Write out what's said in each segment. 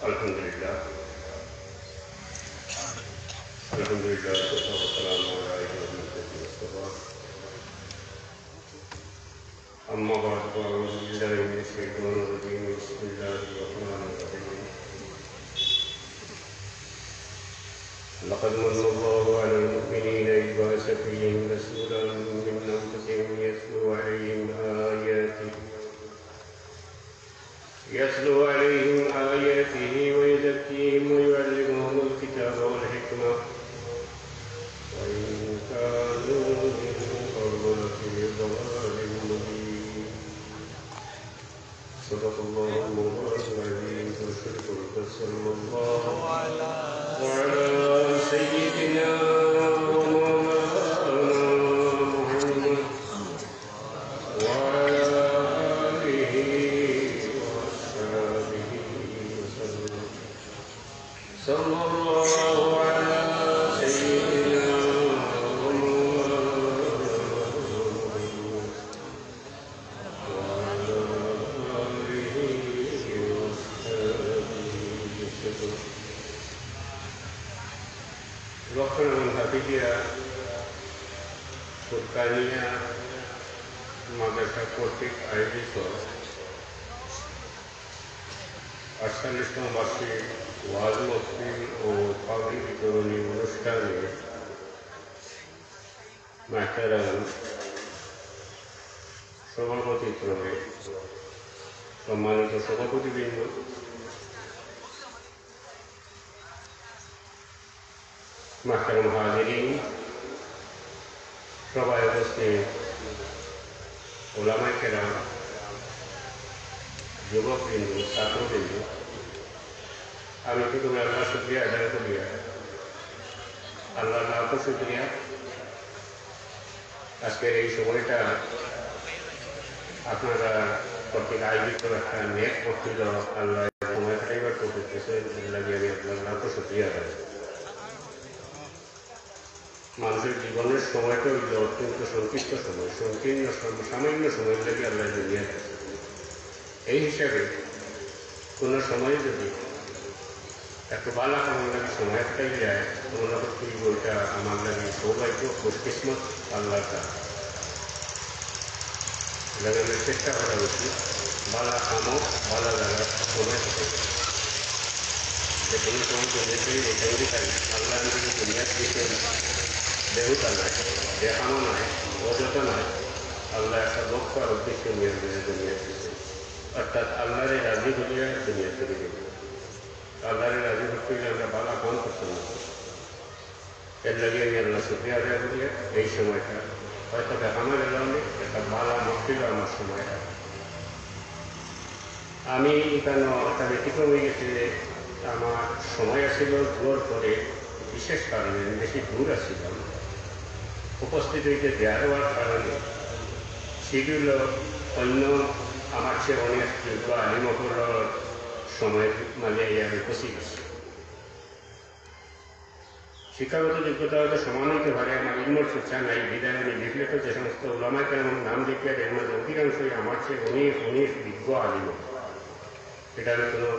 Alhamdulillah. Alhamdulillah. Wassalamu alaikum warahmatullahi. Amma ba'd, a'udhu billahi minash shaitanir rajim. Bismillahir rahmanir rahim. لقد من الله على المؤمنين إذ بعث فيهم رسولا من أنفسهم يتلو عليهم آياته ويزكيهم ويعلمهم الكتاب والحكمة وإن كانوا من قبل لفي ضلال مبين. صدق الله العظيم. صلى الله وعلى سيدنا ومولانا محمد وعلى آله وأصحابه وسلم. صلى الله على سيدنا ومولانا محمد وعلى آله وأصحابه وسلم. Waktu menghadapi Turkania Madrasah Kotik Aidisor আটচল্লিশতমবার্ষিক ওয়াজ মাহফিল ও পাগড়ি বিতরণী অনুষ্ঠানে মাহতারাম সভাপতিত্বে সম্মানিত সভাপতিবৃন্দ, মাহতারাম হাজিরিন, সভায় উপস্থিত ওলামায়ে কেরাম, যুবকবৃন্দ, ছাত্রবৃন্দ, আমি প্রথমে আল্লাহ শুকরিয়া আদায় করি। আল্লাহ লাখ শুকরিয়া, আজকের এই সময়টা আপনারা কর্তৃক আয়োজিত একটা নেক মসজিদ আল্লাহ সময় কাটাইবার করতেছে, লাগে আমি আপনার লাখ শুকরিয়া আদায় করি। মানুষের জীবনের সময়টা হইল অত্যন্ত সংক্ষিপ্ত সময়, সংকীর্ণ সামান্য সময় লাগে আল্লাহ দুনিয়া দেয়। এই হিসাবে কোনো সময় যদি এত ভালো আমার লাগে সময় কাটাই যায়, মনে করতে বইটা আমার লাগে সৌভাগ্য খুশকিসমত আল্লাহর কাজ লাগানোর চেষ্টা করা উচিত। ভালো কামও ভালো লাগার সময় থাকে, যে কোনো সময় চলেছে এটাই তাই আল্লাহ যদি দুনিয়া দিয়েছেন দেহতা নয়, দেখানো নয়, অযথা নয়, আল্লাহ একটা লক্ষ্য আর উদ্দেশ্য নিয়ে দুনিয়া দিয়েছে। অর্থাৎ আল্লাহরে রাজি হলিয়া দুনিয়া তৈরি করবে। আল্লাহরে রাজি করতে গেলে আমরা ভালো কাম করতে না, এর লাগে আমি আল্লাহ শুকরিয়া আদায় করি। এই সময়টা হয়তো দেখানো গেল নেই, একটা ভালো মক্কিল আমার সময়টা। আমি কেন একটা ব্যতিক্রম হয়ে গেছি যে আমার সময় আসছিল জোর করে, বিশেষ কারণে বেশি দূর আসছিলাম, উপস্থিত হইতে দেওয়া হওয়ার কারণে শিডিউল অন্য আমার চেয়ে অনেক যোগ্য আলিমহলের সময় মানে আমি পৌঁছে গেছি। শিক্ষাগত যোগ্যতা হয়তো সমান হইতে পারে, আমার ইলমের চর্চা নাই, বিদায় আমি লিখলে তো যে সমস্ত ওলামায়ে কেরামের নাম লিখে এর মধ্যে অধিকাংশই আমার চেয়ে অনেক অনেক বিজ্ঞ আলিম। এটার কোনো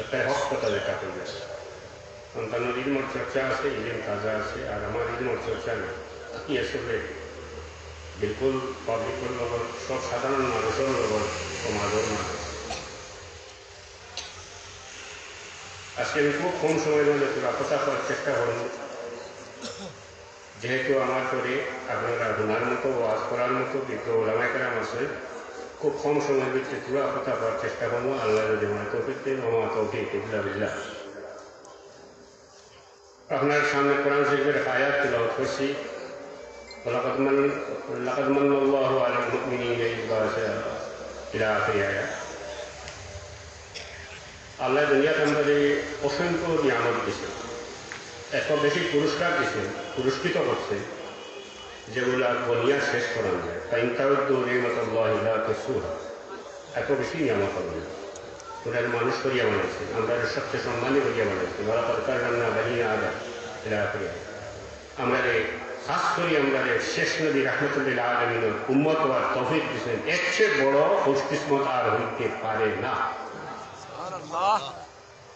একটা হক কথা দেখা করবে। সন্তানের ইলমের চর্চা আছে, ইলিম তাজা আছে, আর আমার ইলমের চর্চা নেই। কি আসলে বিলকুল পাবলিকের লগত, সব সাধারণ মানুষের লগত সমাজের মানুষ। আজকে আমি খুব কম সময়ের মধ্যে পুরো কথা করার চেষ্টা করব, যেহেতু আমার পরে আপনারা গুনার মতো ওয়াজ করার মতো বিজ্ঞ ওলামায়ে কেরাম আছে। খুব কম সময়ের ভিতরে পুরো কথা করার চেষ্টা করবো। আল্লাহ যদি মনে তৌফিক দেন, ওয়া তৌফিক ইল্লা বিল্লাহ। আপনার সামনে কোরআন শরীফের আয়াত তিলাওয়াত করছি। লাকাদ মান্নাল্লাহু আলাল মুমিনিনা ইয বা'আসা ইলা আখির আয়াত। আল্লাহ দুনিয়াতে আমাদের অসংখ্য নিয়ামত দিয়েছেন, এত বেশি পুরস্কার দিয়েছেন, পুরস্কৃত করছেন, যেগুলো বলিয়া শেষ করা যায়। তাই তাউদ্দু নি'মাতাল্লাহি লা তুহসুহা। এত বেশি নিয়ামত আল্লাহ ওনার মানুষ করিয়া বানাইছেন, আমরা সবচেয়ে সম্মানী করিয়া বানাইছেন। ওয়ালাকাদ কাররামনা বানি আদম ইলা আখির আয়াত। আমাদের খাস করে আমরা শেষ নবী রাহমাতুল্লিল আলামিনের উম্মত হওয়ার তৌফিক দিয়েছেন। এর চেয়ে বড় খুশকিসমত আর হইতে পারে না।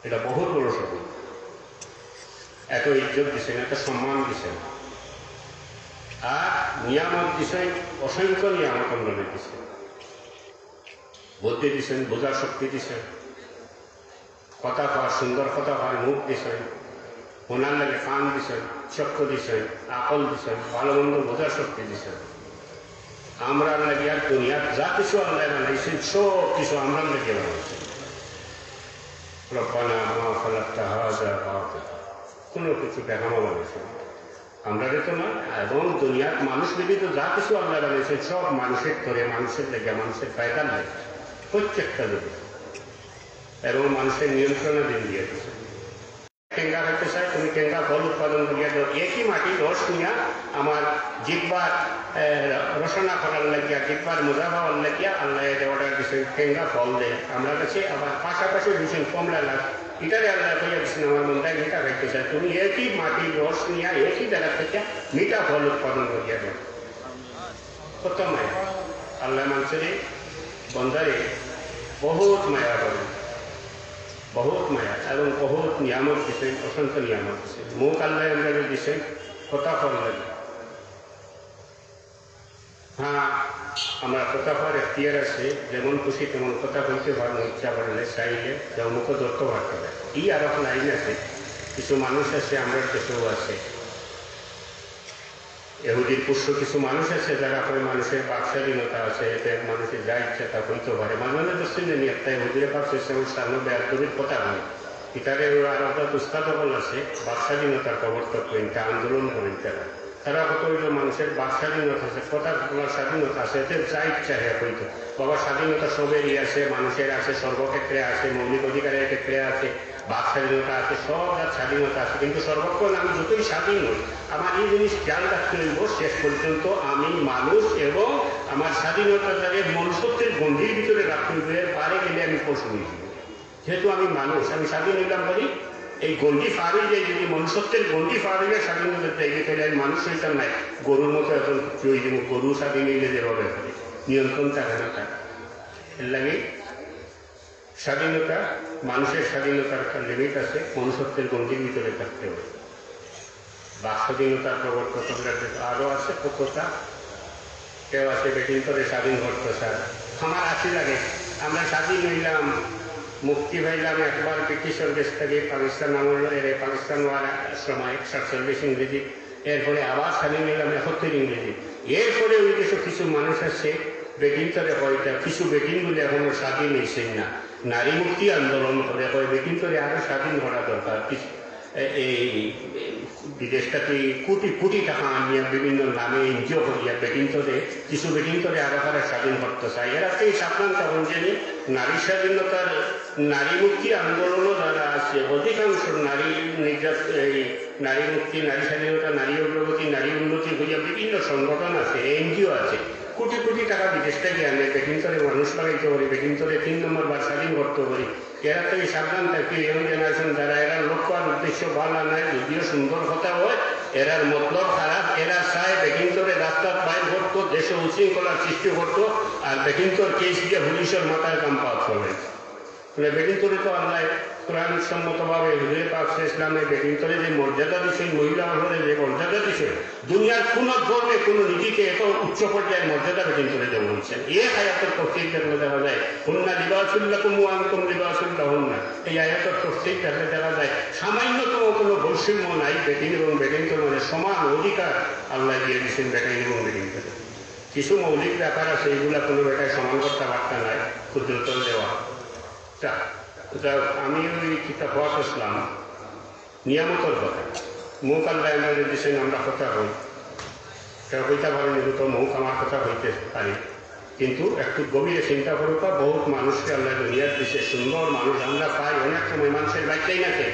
এটা বহুত বড় সবুজ। এত ইজ্জত দিছেন, এত সম্মান দিছেন, আর নিয়ামত দিছেন, অসংখ্য নিয়ামত আমরা দিচ্ছেন। বুদ্ধি দিছেন, বোঝার শক্তি দিছেন, কথা কওয়ার সুন্দর কথা কওয়ার মুখ দিছেন, ওনার লাগে কান দিছেন, চক্ষু দিছেন, আকল দিছেন, ভালো মন্দ বোঝার শক্তি দিছেন। আমরা লাগে আর দুনিয়ার যা কিছু আল্লাহ বানাইছেন সব কিছু আমরা লাগে বানাইছেন। রব্বানা মা খালাকতা হাযা বাতিলা, কোনো কিছু দেখানো বানাইছেন আমরা তো না। এবং দুনিয়ার মানুষ ব্যতীত যা কিছু আল্লাহ বানাইছেন সব মানুষের ধরে, মানুষের লেগে, মানুষের ফায়দার লাগে প্রত্যেকটা দিকে, এবং মানুষের নিয়ন্ত্রণে দিন দিয়ে দিচ্ছে। কেঙ্গা হইতে চাই, তুমি কেঙ্গা ফল উৎপাদন করিয়া দাও। একই মাটি রস নিয়া আমার জিব্বার রসনা করার লাগিয়া, জিব্বার মজা পাওয়ার লাগিয়া আল্লাহ অর্ডার দিচ্ছেন কেঙ্গা ফল দেয় আমরা কাছে। আবার পাশাপাশি দিচ্ছেন কমলা লাগ, এটারে আল্লাহ কইয়া দিচ্ছেন আমার মনটাই মিঠা খাইতে চাই, তুমি একই মাটির রস নিয়া একই জায়গা থেকে মিঠা ফল উৎপাদন করিয়া দাও। কত মায়া আল্লাহ মানুষের বন্ধারে বহুত মায়া করেন, বহুত মায়া, এবং বহুত নিয়ামত দিচ্ছেন, অসংখ্য নিয়ামত দিচ্ছেন। মুখ আল্লাহ আমরা দিচ্ছেন কথা করলেন। হ্যাঁ, আমরা কথা কর এখতিয়ার আছে, যেমন খুশি তেমন কথা বলতে পারবো, ইচ্ছা করলে চাইলে যাও মুখ ধরতে পারতে পারে। এই আর এখন লাইন আছে, কিছু মানুষ আছে, আমরা দেশেও আছে, এহুদির পুষ্য কিছু মানুষ আছে যারা করে মানুষের বাক স্বাধীনতা আছে, এতে মানুষের যা ইচ্ছা তা বলতে পারে। মাঝে মাঝে দোষী নেই একটা এহুদিরে পাক সিস্টেমের সামনে বেয়াদবির কথা হয়, এটারে আর একটা উস্তাদবল আছে, বাক স্বাধীনতার প্রবর্তক করেন, তা আন্দোলন করেন তারা কত হইল মানুষের বাক স্বাধীনতা আছে, কথা বলার স্বাধীনতা আছে, এতে যা ইচ্ছা হ্যাঁ হইতো। বাবা স্বাধীনতা সবেরই আছে, মানুষের আছে, সর্বক্ষেত্রে আছে, মৌলিক অধিকারের ক্ষেত্রে আছে, বাক স্বাধীনতা আছে, সব স্বাধীনতা আছে। কিন্তু সর্বক্ষণ আমি যতই স্বাধীন হই, আমার এই জিনিস খেয়াল রাখতে হইব শেষ পর্যন্ত আমি মানুষ, এবং আমার স্বাধীনতাটাকে মনুষ্যত্বের গণ্ডির ভিতরে রাখতে হইবে। পারে গেলে আমি পশু হয়ে যাব, যেহেতু আমি মানুষ, আমি স্বাধীন হইলাম করি এই গণ্ডি পার হয়ে যায়। যদি মনুষ্যত্বের গণ্ডি পার হইলে স্বাধীনতা চাইলে তাহলে আমি মানুষ হইতাম নাই, গরুর মতো এখন চই দিব। গরু স্বাধীন হইলে যেভাবে করে নিয়ন্ত্রণ থাকে না, তার এর লাগে স্বাধীনতা, মানুষের স্বাধীনতার একটা লিমিট আছে, মনুষ্যত্বের গণ্ডির ভিতরে থাকতে হবে। বাক স্বাধীনতার প্রবর্তক আরও আছে কতটা। কেউ আছে বেটিং করে স্বাধীন করতে চায়, আমার আসি লাগে আমরা স্বাধীন হইলাম, মুক্তি পাইলাম একবার ব্রিটিশের দেশ থেকে, পাকিস্তান আমলের পাকিস্তান হওয়ার সময় 47 ইংরেজি, এরপরে আবার স্বাধীন হইলাম 71 ইংরেজি। এরপরে ওই দেশে কিছু মানুষ আছে বেটিং করে হয়তো, কিছু বেটিং বলে এখনো স্বাধীন হয়েছেন না, নারী মুক্তি আন্দোলন করে হয় বেটিং করে আরো স্বাধীন করা দরকার। এই বিদেশটাকে কোটি কোটি টাকা আনিয়া বিভিন্ন নামে এনজিও করিয়া বেটিং করে, কিছু বেটিং করে আরো তারা স্বাধীন করতে চায়। এরা তো এই সাবধান তখন জানি নারী স্বাধীনতার, নারী মুক্তি আন্দোলনও যারা আছে, অধিকাংশ নারী নারী মুক্তি, নারী স্বাধীনতা, নারী অগ্রগতি, নারী উন্নতি হইয়া বিভিন্ন সংগঠন আছে, এনজিও আছে, কোটি কোটি টাকা বিদেশ থেকে আনে বেটিং করে মানুষ লাগাইতে পারি, বেটিং করে 3 নম্বর বার স্বাধীন করতে পারি। এরা তো এই সাবধান থাকি ইয়ং জেনারেশন যারা, এরা লক্ষ্য আর উদ্দেশ্য ভালো নয়, যদিও সুন্দর কথা হয়, এরার মতলব খারাপ। এরা চায় বেটিং করে রাস্তার বাইর করতো, দেশে উশৃঙ্খলার সৃষ্টি করতো, আর বেটিং করে কেস দিয়ে পুলিশের মাথায় কাম পাওয়া চলে। মানে বেটিং করে তো আল্লাহ কোরআন সম্মতভাবে হুজুরে পাক ইসলামে বেটিং করে যে মর্যাদা দিচ্ছে, মহিলা হলে যে মর্যাদা দিচ্ছে, দুনিয়ার কোন ধর্মে কোনো নীতিকে এত উচ্চ পর্যায়ের মর্যাদা বেটিং করে দেওয়া হচ্ছেন। এ আয়াতের তফসির দেখলে দেখা যায় হুন্না লিবাসুল্লাকুম ওয়া আনতুম লিবাসুল্লাহুন্না, এই আয়াতের তফসির দেখলে দেখা যায় সামান্যতম কোনো বৈষম্য নাই। বেটিং এবং বেটিং করে মানে সমান অধিকার আল্লাহ দিয়ে দিচ্ছেন বেটিং এবং বেটিং করে। কিছু মৌলিক ব্যাপার আছে, এইগুলা কোনো বেটায় সমান করতে পারতা নাই, ক্ষুদ্রতর দেওয়া। আমি ওই কিতাব হওয়া করছিলাম নিয়ামতের কথা, মুখ আল্লাহ আমাদের দিচ্ছেন, আমরা কথা হই, কেউ হইতে পারেনি তো মুখ আমার কথা হইতে পারি, কিন্তু একটু গভীরে চিন্তা করুক, বহুত মানুষকে আল্লাহ দুনিয়ার দিচ্ছে, সুন্দর মানুষ আমরা পাই। অনেক সময় মানুষের বাচ্চাই নাকি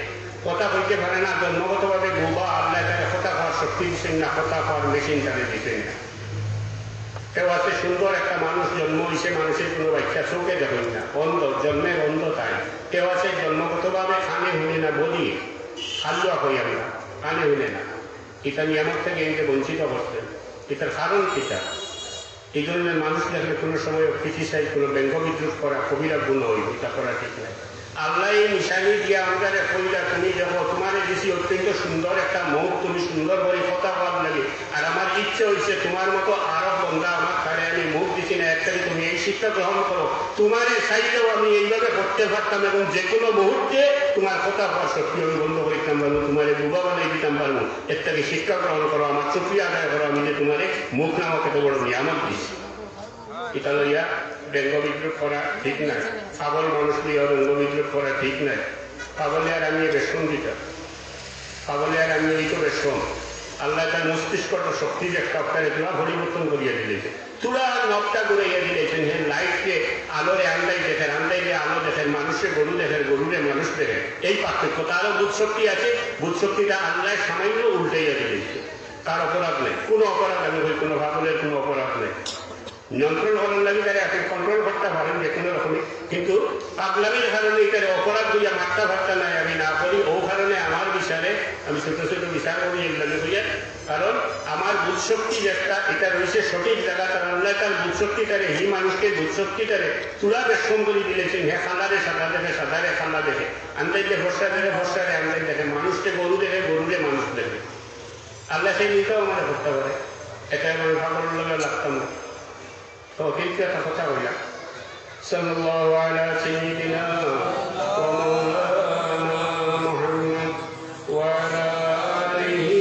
কথা বলতে পারে না, জন্মগতভাবে বোবা, আল্লাহ তারা কথা খাওয়ার শক্তি দিচ্ছেন না, কথা খাওয়ার মেশিন তারা দিচ্ছেন না। কেউ আছে সুন্দর একটা মানুষ জন্ম হয়েছে, মানুষের কোনো বাচ্চা চোখে দেখেন না, অন্ধ, জন্মের অন্ধ তাই। কেউ আছে জন্মগতভাবে কানে শুনে না, বলি খালুয়া হই আমরা, কানে শুনে না, এটা নিয়ামত থেকে একে বঞ্চিত করছেন। এটার কারণ কিটা? এই ধরনের মানুষ দেখলে কোনো সময় ক্রিটিসাইজ, কোনো ব্যঙ্গ বিদ্রুপ করা কবিরা গুণ হইব, এটা করা ঠিক নাই। আল্লাহ এই নিশানি দিয়ে আমাদের কইলা তুমি দেখো তোমার দিছি অত্যন্ত সুন্দর একটা মুখ, তুমি সুন্দর করে কথা বল লাগে, আর আমার ইচ্ছে হয়েছে তোমার মতো আরো বন্ধা আমার ছাড়ে আমি মুখ দিছি না, একটাই তুমি এই শিক্ষা গ্রহণ করো, তোমার চাইলেও আমি এইভাবে করতে পারতাম এবং যে কোনো মুহূর্তে তোমার কথা হওয়ার সত্যি আমি বন্ধ করতাম পারবো, তোমার বুবা বানাই দিতাম পারবো, এর থেকে শিক্ষা গ্রহণ করো, আমার চুক্রিয়া আদায় করো, আমি যে তোমার মুখ নামক এত বড় নিয়ামত দিছি। এটা লইয়া ব্যঙ্গ বিদ্রোহ করা ঠিক নাই, পাগল মানুষ লইয়া ব্যঙ্গ বিদ্রোহ করা ঠিক নাই। পাগলে আর আমি বেশন দিতাম, পাগলে আর আমি এই তো বেশন। আল্লাহ তার মস্তিষ্কটা শক্তি যে একটা তুলা পরিবর্তন করিয়া দিলেছে, তুলা নবটা ঘুরাইয়া দিলেছেন, হ্যাঁ লাইটকে আলোরে আন্দাই দেখেন, আন্দাইলে আলো দেখেন, মানুষে গরু দেখেন, গরুরে মানুষ দেখেন, এই পার্থক্য। তারও বুধ শক্তি আছে, বুধ শক্তিটা আল্লাহ সামান্য উল্টাইয়া দিলেছে, তার অপরাধ নেই, কোনো অপরাধ আমি বলি, কোনো পাগলের কোনো অপরাধ নেই। নিয়ন্ত্রণ করার লাগে তারা এখন কন্ট্রোল করতে পারেন যে কোনো রকমই, কিন্তু পাগলামির কারণে এটার অপরাধ বুঝা মারতে পারতে নাই আমি না করি, ও কারণে আমার বিচারে আমি ছোট ছোট বিচার করি এগুলো বুঝে, কারণ আমার বুধশক্তি যেটা এটা রয়েছে সঠিক জায়গা, তার আল্লাহ তার বুধশক্তিটারে এই মানুষকে বুধশক্তিটারে তুলা বেশন করে দিলেছেন, হ্যাঁ খান্দারে সাদা দেখে, সাদারে খান্দা দেখে, আন্দাইলে ভরসা দেখে, ভরসারে আন্দাই দেখে, মানুষকে গরু দেখে, গরুরে মানুষ দেখে। আল্লাহ সেই দিকেও আমার করতে পারে, এটা আমি ভাগর লগে লাগতাম না। তো কিন্তু একটা কথা বললাম, সাল্লাল্লাহু আলা সাইয়্যিদিনা ওয়া মাওলানা মুহাম্মদ ওয়া আলা আলিহি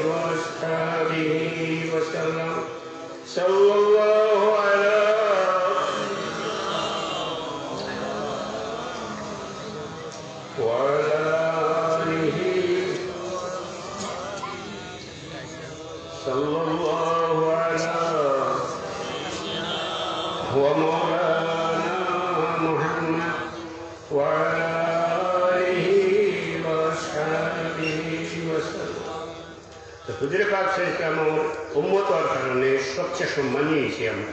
ওয়া আসহাবিহি ওয়া সাল্লাম, সাল্লাল্লাহু আলা ওয়া আলা আলিহি সাল্লাল্লাহু আলা ومولانا محمد وعلى آله وأصحابه وسلم। তো হুজুর পাক সাল্লাল্লাহু আলাইহি ওয়াসাল্লাম উম্মত হওয়ার কারণে সবচেয়ে সম্মানীয় হয়েছি আমরা।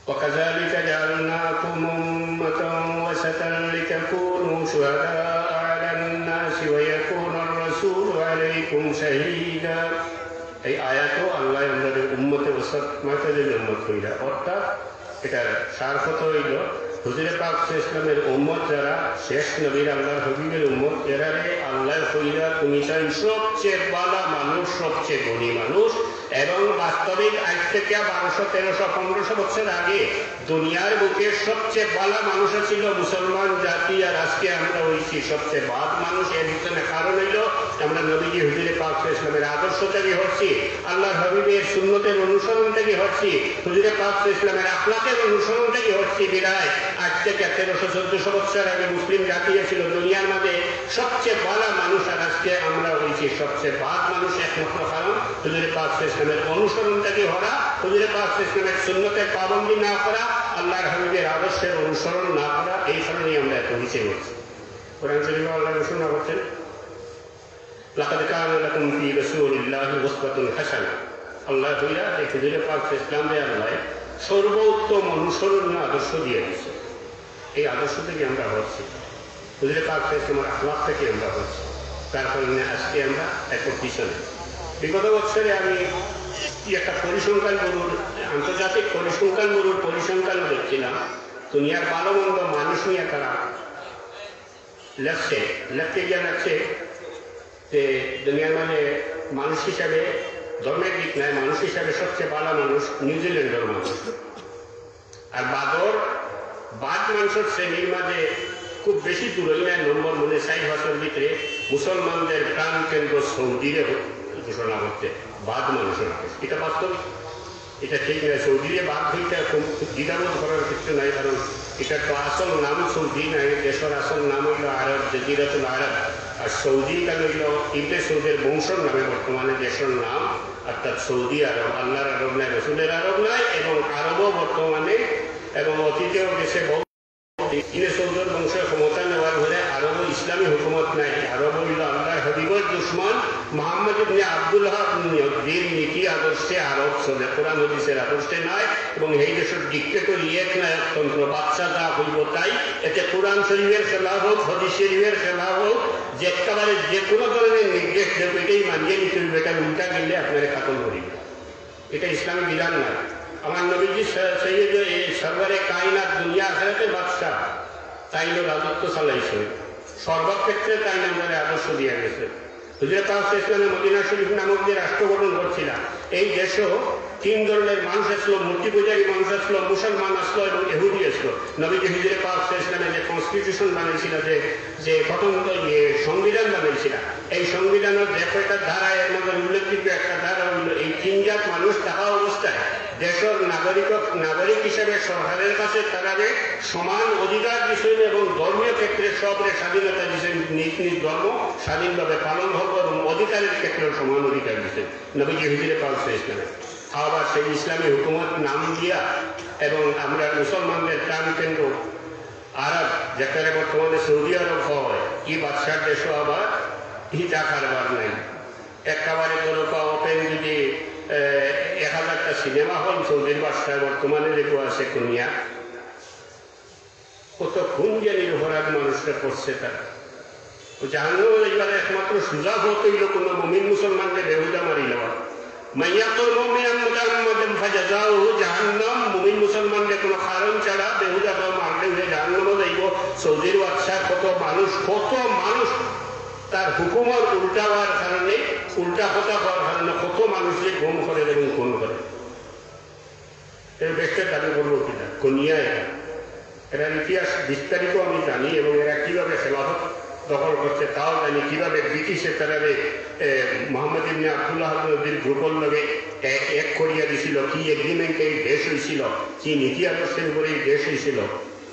وكذلك جعلناكم أمة وسطا لتكونوا شهداء على الناس ويكون الرسول عليكم شهيدا। এই আয়াতও আল্লাহ আমাদের উম্মতে ওসত মাতাদের উম্মত হইলা, অর্থাৎ এটার সার কথা হইল হুজুরে পাক ইসলামের উম্মত যারা শেষ নবীর আল্লাহর হবিবের উম্মত, এরারে আল্লাহ হইলা তুমি চাই সবচেয়ে বালা মানুষ, সবচেয়ে গণী মানুষ, এবং বাস্তবিক আজ থেকে 1200, 1300, 1500 বছর আগে দুনিয়ার বুকে সবচেয়ে বালা মানুষ ছিল মুসলমান জাতি, আর আজকে আমরা হয়েছি সবচেয়ে বাদ মানুষ। এর পিছনে কারণ হইল আমরা নবীজি হুজুরে পাক ইসলামের আদর্শ থেকে হচ্ছি, আল্লাহর হাবিবের সুন্নতের অনুসরণ থেকে হচ্ছি, হুজুরে পাক ইসলামের আখলাকের অনুসরণ থেকে হচ্ছি। বিদায় আজ থেকে 1300, 1400 বছর আগে মুসলিম জাতি ছিল দুনিয়ার মধ্যে সবচেয়ে বালা মানুষ, আর আজকে আমরা হয়েছি সবচেয়ে বাদ মানুষ। একমাত্র কারণ হুজুরে পাক ইসলামের অনুসরণ থেকে হওয়া, হুজুরে পাক ইসলামের সুন্নতের পাবন্দি না করা, আল্লাহর হাবিবের আদর্শের অনুসরণ না করা, এই কারণেই আমরা এত নিচে হয়েছি। কোরআন শরীফে আল্লাহ ঘোষণা করছেন, লাকাদ কানা লাকুম ফি রাসূলিল্লাহি উসওয়াতুন হাসানাহ। আল্লাহ হইয়া এই হুজুরে পাক ইসলামে আল্লাহ সর্বোত্তম অনুসরণীয় আদর্শ দিয়ে দিয়েছে। এই আদর্শ থেকে আমরা হচ্ছি, হুজুরে পাক ইসলামের আখলাক থেকে আমরা হচ্ছি, তার কারণে আজকে আমরা এত পিছনে। বিগত বছরে আমি একটা পরিসংখ্যান ব্যুরোর, আন্তর্জাতিক পরিসংখ্যান ব্যুরোর পরিসংখ্যানও দেখছিলাম, দুনিয়ার ভালো মন্দ মানুষ নিয়ে তারা লেখতে গিয়ে লাগছে যে দুনিয়ার মানে মানুষ হিসাবে, ধর্মের দিক নাই, মানুষ হিসাবে সবচেয়ে ভালো মানুষ নিউজিল্যান্ডের মানুষ। আর বাদ মানুষের শ্রেণীর মাঝে খুব বেশি দূরই নাই নম্বর, মনে 60 বছর ভিতরে মুসলমানদের প্রাণ কেন্দ্র সৌদিরে ঘোষণা করতে বাদ মানুষের, এটা বাস্তবিক, এটা ঠিক নয়। সৌদিরে বাদ হইতে খুব দ্বিধাবোধ করার কিছু নাই, কারণ এটার তো আসল নাম সৌদি নাই, দেশের আসল নাম হইল আরব, জাজিরাতুল আরব। আর সৌদি কেন হইল ইবনে সৌদের বংশর নামে বর্তমানে দেশের নাম, অর্থাৎ সৌদি আরব। আল্লাহর আরব নাই, রসুলের আরব নাই, এবং আরবও বর্তমানে এবং অতীতেও দেশে ইবনে সৌদের বংশের ক্ষমতা নেওয়ার ফলে আরব ইসলামী হুকুমত নাই। আরব হইল আল্লাহর হাবিবের দুশমন মুহাম্মদ ইবনে আব্দুল্লাহ দিন নীতি আদর্শে আরব চলে, কোরআন হাদিসের আদর্শে নয়। এবং এই দেশের ডিক্টেটর একনায়কতন্ত্র, বাদশা যা হইব তাই, এতে কোরআন শরীফের খেলা হোক, হাদিস শরীফের খেলা হোক, যে একেবারে যে কোনো ধরনের নির্দেশ দেবে এটাই মানিয়ে নিতে হইবে, এটা উল্টা গেলে আপনারা কাতল করিবে, এটা ইসলামী বিধান নয়। আমার নবীজি সৈয়দ সরওয়ারে কায়নাত দুনিয়া আখিরাতের বাদশা, তাইলে রাজত্ব চালাইছে, সর্বক্ষেত্রে তাই নামে আদর্শ দিয়ে গেছে। হুজুরে পাক ইসলামে মদিনা শরীফ নামক যে রাষ্ট্র গঠন করছিলাম, এই দেশেও তিন ধরনের মানুষ আসলো, মূর্তি পূজারী মানুষ আসলো, মুসলমান আসলো এবং এহুদি আসলো। নবীজি হুজুরে পাক ইসলামে যে কনস্টিটিউশন বানিয়েছিল, যে প্রথম সংবিধান বানিয়েছিল, এই সংবিধানের যে কয়টা ধারা, এর মধ্যে উল্লেখযোগ্য একটা ধারা হইল এই তিন জাত মানুষ থাকা অবস্থায় দেশের নাগরিক হিসেবে সরকারের কাছে তারারে সমান অধিকার দিচ্ছেন এবং ধর্মীয় ক্ষেত্রে সবরে স্বাধীনতা দিচ্ছেন, নিজ নিজ ধর্ম স্বাধীনভাবে পালন হোক এবং অধিকারের ক্ষেত্রেও সমান অধিকার দিচ্ছেন নবীজি হুজুরে পাক ইসলামে। আবার সেই ইসলামী হুকুমত নাম দিয়া এবং আমরা মুসলমানদের প্রাণ কেন্দ্র আরব, যেখানে বর্তমানে সৌদি আরব হয়, কি বাদশার দেশও আবার হিতা কারবার নাই। একেবারে দরকার ওপেন যদি 1000টা সিনেমা হল সৌদির বাদশায় বর্তমানে যেগুলো আছে কুনিয়া, কত খুন যে নিরপরাধ মানুষরা করছে তারা। জাহান্নাম এইবার একমাত্র সুযোগ হইল কোনো মুমিন মুসলমানকে বেহুদা মারি নেওয়া। মাইয়াতুল মুমিনান মুতাআম্মিদান ফাজাযাউহু জাহান্নাম। মুমিন মুসলমানকে কোনো কারণ ছাড়া বেহুদা মারলে হয়ে জাহান্নামে যাইব। সৌদির বাদশাহ কত মানুষ তার হুকুমত উল্টা হওয়ার কারণে, উল্টা কথা হওয়ার কারণে কত মানুষকে গুম করে এবং খুন করে। এর দেশটা দাবি করবো কিনা কোনিয়া, এটার ইতিহাস বিস্তারিত আমি জানি এবং এরা কিভাবে খেলাফত দখল করছে তাও জানি, কিভাবে ব্রিটিশে তারা মোহাম্মদ ইবনে আব্দুল্লাহ নবীর গ্রুপের লগে এক করিয়া দিছিল, কি এগ্রিমেন্টে এই দেশ হয়েছিল, কি নীতি আদর্শের উপরে এই দেশ হয়েছিল,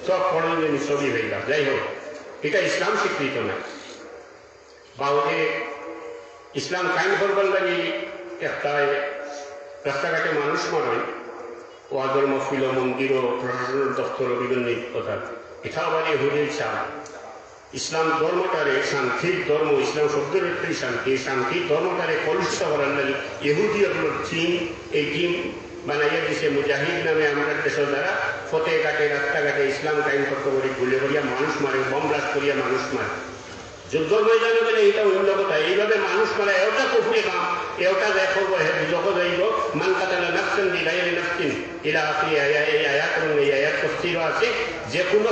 সব পড়লে ছবি হয়ে গেল। যাই হোক, এটা ইসলাম স্বীকৃত না। বা ওকে ইসলাম কায়েম করবার লাগে একটা রাস্তাঘাটে মানুষ মারে, ওয়াদর মহফিল, মন্দির ও প্রশাসনের দপ্তর বিভিন্ন কথা, এটাও বাড়ি হুজুর চাল। ইসলাম ধর্মটারে শান্তির ধর্ম, ইসলাম শব্দের একটাই শান্তি, শান্তির ধর্মটারে কলুষিত করার লাগে ইহুদিগুলোর টিম, এই টিম বানাইয়া দিছে মুজাহিদ নামে আমাদের দেশের দ্বারা ফতে ঘাটে রাস্তাঘাটে ইসলাম কায়েম করতে পারি, গুলি করিয়া মানুষ মারে, বম ব্লাস্ট করিয়া মানুষ মারে। যুদ্ধ ময়দানে গেলে এইটা অন্য কথা, এইভাবে মানুষ মারা এওটা কুফরি কাম, এওটা দেখব যখন যাইব মান কাতালা নাফসান বিগাইরি নাফসিন ইলা আখিরি এই আয়াত এবং এই আয়াত তাফসীর আছে। যে কোনো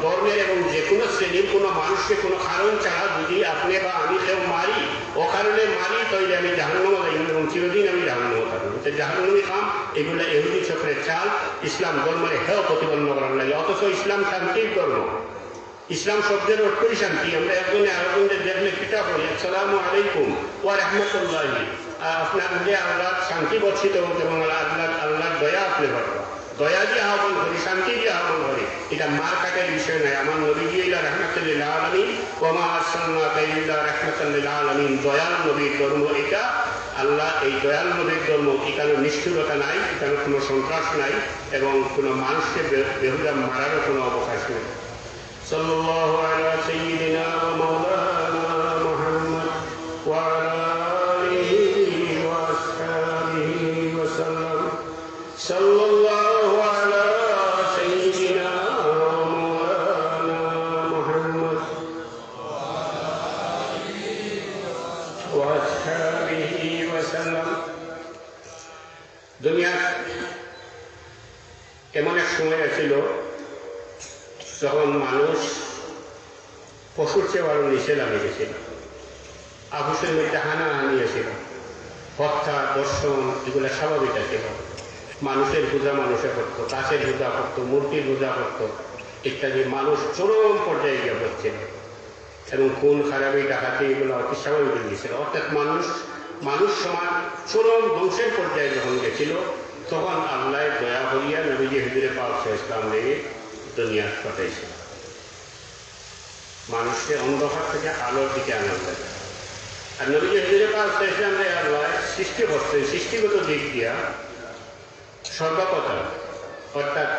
ধর্মের এবং যে কোনো শ্রেণীর কোনো মানুষকে কোনো কারণ ছাড়া যদি আপনি বা আমি কেউ মারি, ও কারণে মারি, তাইলে আমি জাহান্নামে যাইব এবং চিরদিন আমি জাহান্নামে থাকবো। জাহান্নামী কাম এগুলো ইহুদি চক্রের চাল, ইসলাম ধর্মের হেয় প্রতিপন্ন করার লাগে। অথচ ইসলাম শান্তির ধর্ম, ইসলাম শব্দের অর্থই শান্তি। আমরা একজনে আরেকজনের দেখলে কিতাব করি, আসসালামু আলাইকুম ওয়া রাহমাতুল্লাহি, আপনার মধ্যে আল্লাহ শান্তি বর্ষিত হোক এবং আল্লাহর দয়া আপনি করবো। দয়া দিয়ে আহ্বান করি, শান্তি দিয়ে আহ্বান করি, এটা মার কাটের বিষয় নয়। আমার নবী ইলা রাহমাতুল লিল আলামিন ওয়া মা আরসালনাকা ইল্লা রাহমাতাল লিল আলামিন, দয়াল নবীর ধর্ম এটা। আল্লাহ এই দয়াল নবীর ধর্ম, এখানে নিষ্ঠুরতা নাই, এখানে কোনো সন্ত্রাস নাই এবং কোনো মানুষকে বেহুদা মারারও কোনো অবকাশ নেই। সাল্লাল্লাহু আলা সাইয়্যিদিনা ওয়া মাওলানা মুহাম্মদ ওয়া আলা আলিহি ওয়া আসহাবিহি ওয়া সাল্লাম। সাল্লাল্লাহু আলা সাইয়্যিদিনা ওয়া মাওলানা মুহাম্মদ ওয়া আসহাবিহি ওয়া সাল্লাম। দুনিয়া এমন এক সময় ছিল যখন মানুষ পশুর চেয়ে আরো নিচে নামে গেছিল। আফুসের মধ্যে হানাহানি ছিল, হত্যা, দর্শন, এগুলো স্বাভাবিক ছিল। মানুষের পূজা মানুষে করত, কাছের পূজা করত, মূর্তির পূজা করত ইত্যাদি। মানুষ চরম পর্যায়ে গিয়ে হচ্ছিল এবং খুন খারাপি ডাকাতি এগুলো অতি স্বাভাবিক গিয়েছিল। অর্থাৎ মানুষ সমাজ চরম ধ্বংসের পর্যায়ে যখন গেছিল, তখন আল্লাহ দয়া করিয়া নবীজি হুজুরে পাক ইসলাম লেগে দুনিয়া পাঠাইছে। মানুষকে অন্ধকার থেকে আলোর দিকে আনার লাগে। আর নবীজি হুজুরে পাক ইসলাম আল্লাহ সৃষ্টি করছেন সৃষ্টিগত দিক দিয়া সর্বপ্রথম। অর্থাৎ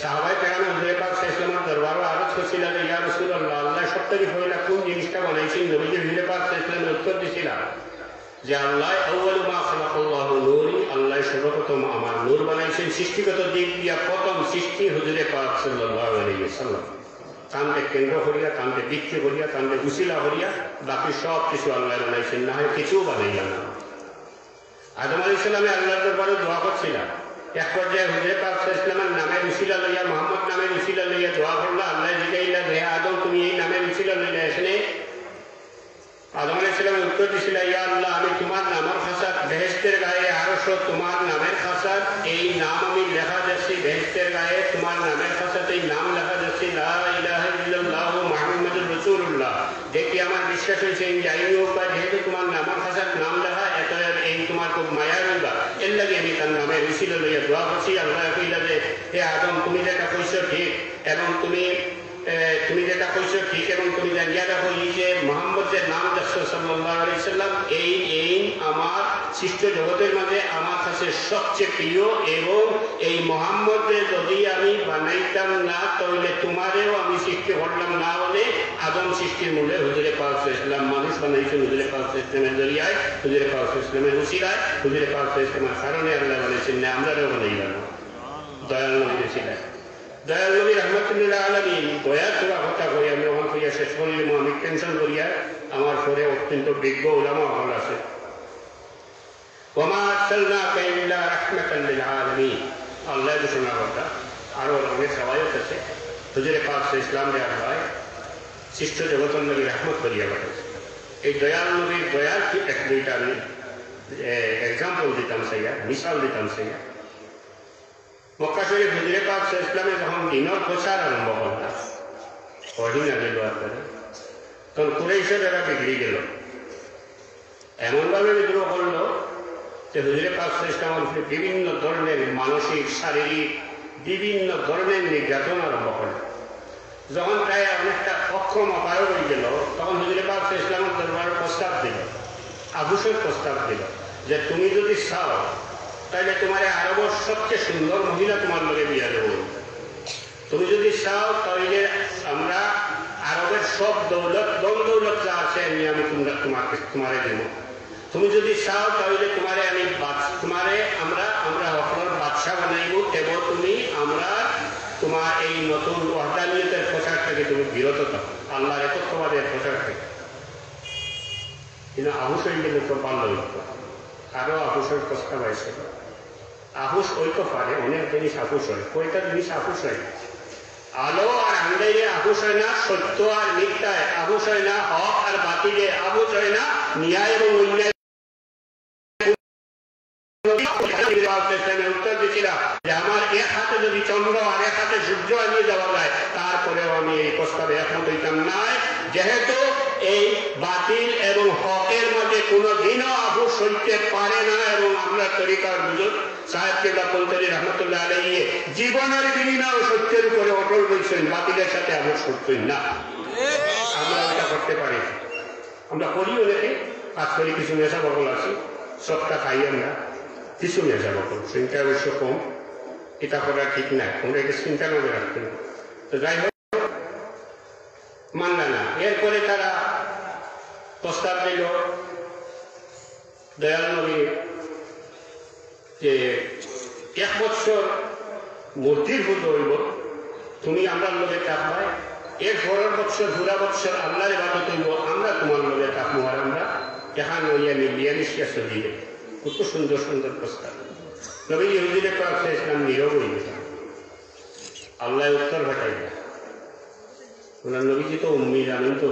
সাহাবায়ে কেরাম হুজুরে পাক ইসলামের দরবারে আরজ করছিলেন, ইয়া রাসূলুল্লাহ, আল্লাহ সপ্তাহে হইলা কোন জিনিসটা বানাইছেন? নবীজি হুজুরে পাক ইসলামের উত্তর দিছিলেন যে আল্লাহ আউয়ালু মা খালাকাল্লাহু নূরি, আল্লাহ সর্বপ্রথম আমার নূর বানাইছেন। সৃষ্টিগত দিক দিয়া প্রথম সৃষ্টি হুজুরে পাক সাল্লাল্লাহু আলাইহি ওয়াসাল্লাম। তানকে কেন্দ্র করিয়া, তানকে বিক্রি করিয়া, তানকে উসিলা করিয়া বাকি সব কিছু আল্লাহ বানাইছেন, না হয় কিছু বানাইলেন না। আদম আলাইহিস সালামে আল্লাহর দরবারে দোয়া করছিলেন। এক পর্যায়ে হুজুরে পাক ইসলামের নামের উসিলা লইয়া, মোহাম্মদ নামের উসিলা লইয়া দোয়া করলো, আল্লাহ যে বেহেশতের গায়ে আরশো তোমার নামের খাসাত, এই নাম আমি লেখা যাচ্ছি বেহেশতের গায়ে তোমার নামের খাসাত, এই নাম লেখা যাচ্ছি লা ইলাহা ইল্লাল্লাহ মুহাম্মাদুর রাসূলুল্লাহ। দেখি আমার বিশ্বাস হয়েছে এই যাই হোক বা যেহেতু তোমার নামের খাসাত নাম লেখা এত এই তোমার খুব মায়া রইবা, এর লাগে আমি তার নামের উসিলা লইয়া দোয়া করছি। আল্লাহ কইলা যে হে আদম তুমি যেটা কইছো ঠিক, এবং তুমি যেটা কইছো ঠিক, এবং তুমি জানিয়া রাখো এই যে মুহাম্মদ যে নাম যাচ্ছে সাল্লাল্লাহু আলাইহি সাল্লাম, এই আমার সৃষ্ট জগতের মাঝে আমার কাছে সবচেয়ে প্রিয়, এবং এই মুহাম্মদকে যদি আমি বানাইতাম না তাহলে তোমারেও আমি সৃষ্টি করলাম না বলে আদম সৃষ্টির মূলে হুজুরে পাক সাল্লাল্লাহু আলাইহি সাল্লাম মানুষ বানাইছেন হুজুরে পাক সাল্লাল্লাহু আলাইহি সাল্লামের জরিয়ায়, হুজুরে পাক সাল্লাল্লাহু আলাইহি সাল্লামের উসিলায়, হুজুরে পাক সাল্লাল্লাহু আলাইহি সাল্লামের কারণে আল্লাহ বলেছেন না আমরাও বানাইলাম দয়াল নবী উসিলায়। দয়াল নবী রহমতুল্লাহ আলামিন দয়া করা কথা কই আমি ওখান কইয়া শেষ করিলাম। আমি টেনশন করিয়া আমার পরে অত্যন্ত বিজ্ঞ উলামা হল আছে ওমা আরসালনাকা ইল্লা রাহমাতাল লিল আলামিন, আল্লাহ ঘোষণা কথা। আরো অনেক সওয়ায়ত আছে হুজুরে পাক সাল্লাল্লাহু আলাইহি সাল্লাম রে আল্লাহ সৃষ্ট জগতের নবী রহমত করিয়া পাঠাইছে। এই দয়াল নবীর দয়ার কি এক দুইটা আমি এক্সাম্পল দিতাম চাইয়া, মিসাল দিতাম চাইয়া। মক্কা শরীফ হুজুরে পাক সাল্লাল্লাহু আলাইহি সাল্লামে যখন দিনের প্রচার আরম্ভ করলাম কদিন আগে দোয়ার করে, তখন কুরাইশের এরা বিগড়ি গেল, এমনভাবে বিদ্রোহ করলো যে হুজুরে পাক সাল্লাল্লাহু আলাইহি সাল্লামের বিভিন্ন ধরনের মানসিক শারীরিক বিভিন্ন ধরনের নির্যাতন আরম্ভ করলো। যখন প্রায় অনেকটা অক্ষম অপায় হয়ে গেল তখন হুজুরে পাক সাল্লাল্লাহু আলাইহি সাল্লামের দরবারে প্রস্তাব দিল, আবুসের প্রস্তাব দিল যে তুমি যদি চাও তাহলে তোমার আরবের সবচেয়ে সুন্দর মহিলা তোমার লগে বিয়া দেব, তুমি যদি চাও তাহলে আমরা আরবের সব দৌলত দৌলত যা আছে আমি তোমারে দেব, তুমি যদি চাও তাহলে তোমারে আমি আমরা হকর বাদশাহ বানাইব, এবং তুমি আমরা তোমার এই নতুন ওয়াহদানিয়তের প্রচার থেকে তুমি বিরত থাকো, আল্লাহর একত্ববাদের প্রচার থেকে। কিন্তু আহুস হয়ে গেলে তো পারল, আরো আহুসের প্রস্তাব আছে। আহুস হইতে পারে অনেক জিনিস আহুস হয়, কয়টা জিনিস আহুস হয়? আলো আর আন্দাইলে আহুস হয় না, সত্য আর মিথ্যায় আহুস হয় না, হক আর বাতিলে আহুস হয় না, ন্যায় এবং অন্যায়। উত্তর দিয়েছিলাম যে আমার এক হাতে যদি চন্দ্র আর এক হাতে সূর্য আনিয়ে দেওয়া যায় তারপরেও আমি এই প্রস্তাবে একমত হইতাম না, যেহেতু এই বাতিল এবং হকের মাঝে কোনো দিনও আহুস হইতে পারে না। এবং আমরা তরিকার বুজুর্গ সাহেব কেবলা পন্তরি রহমতুল্লাহ আলাইহি জীবনের বিনিময়ে সত্যের উপরে অটল রয়েছেন, বাতিলের সাথে আহুস করতেন না। আমরা এটা করতে পারি, আমরা করি অনেকে কাজ করি, কিছু নেশা বকল আছে, সবটা খাই আমরা, কিছু নেশা বকল চিন্তা অবশ্য কম, এটা করা ঠিক না, আমরা এটা চিন্তা করে রাখতে হবে। তো যাই হোক মানলা না। এরপরে তারা প্রস্তাব দিল দয়াল নবী যে 1 বছর মূর্তির পুজো হইব, তুমি আমরা লোকে থাকবাই, এর পরের বছর পুরা বছর আল্লাহর ইবাদত হইব, আমরা তোমার লোকে থাকবো, আর আমরা এখান হইয়া মিলিয়া মিশিয়া চলিবে। কত সুন্দর সুন্দর প্রস্তাব। নবী হুজুরে পাক সাল্লাল্লাহু আলাইহি সাল্লাম নীরব হইল, আল্লাহ উত্তর ঘটাইল। ওনার নবীজি তো উম্মি, জানেন তো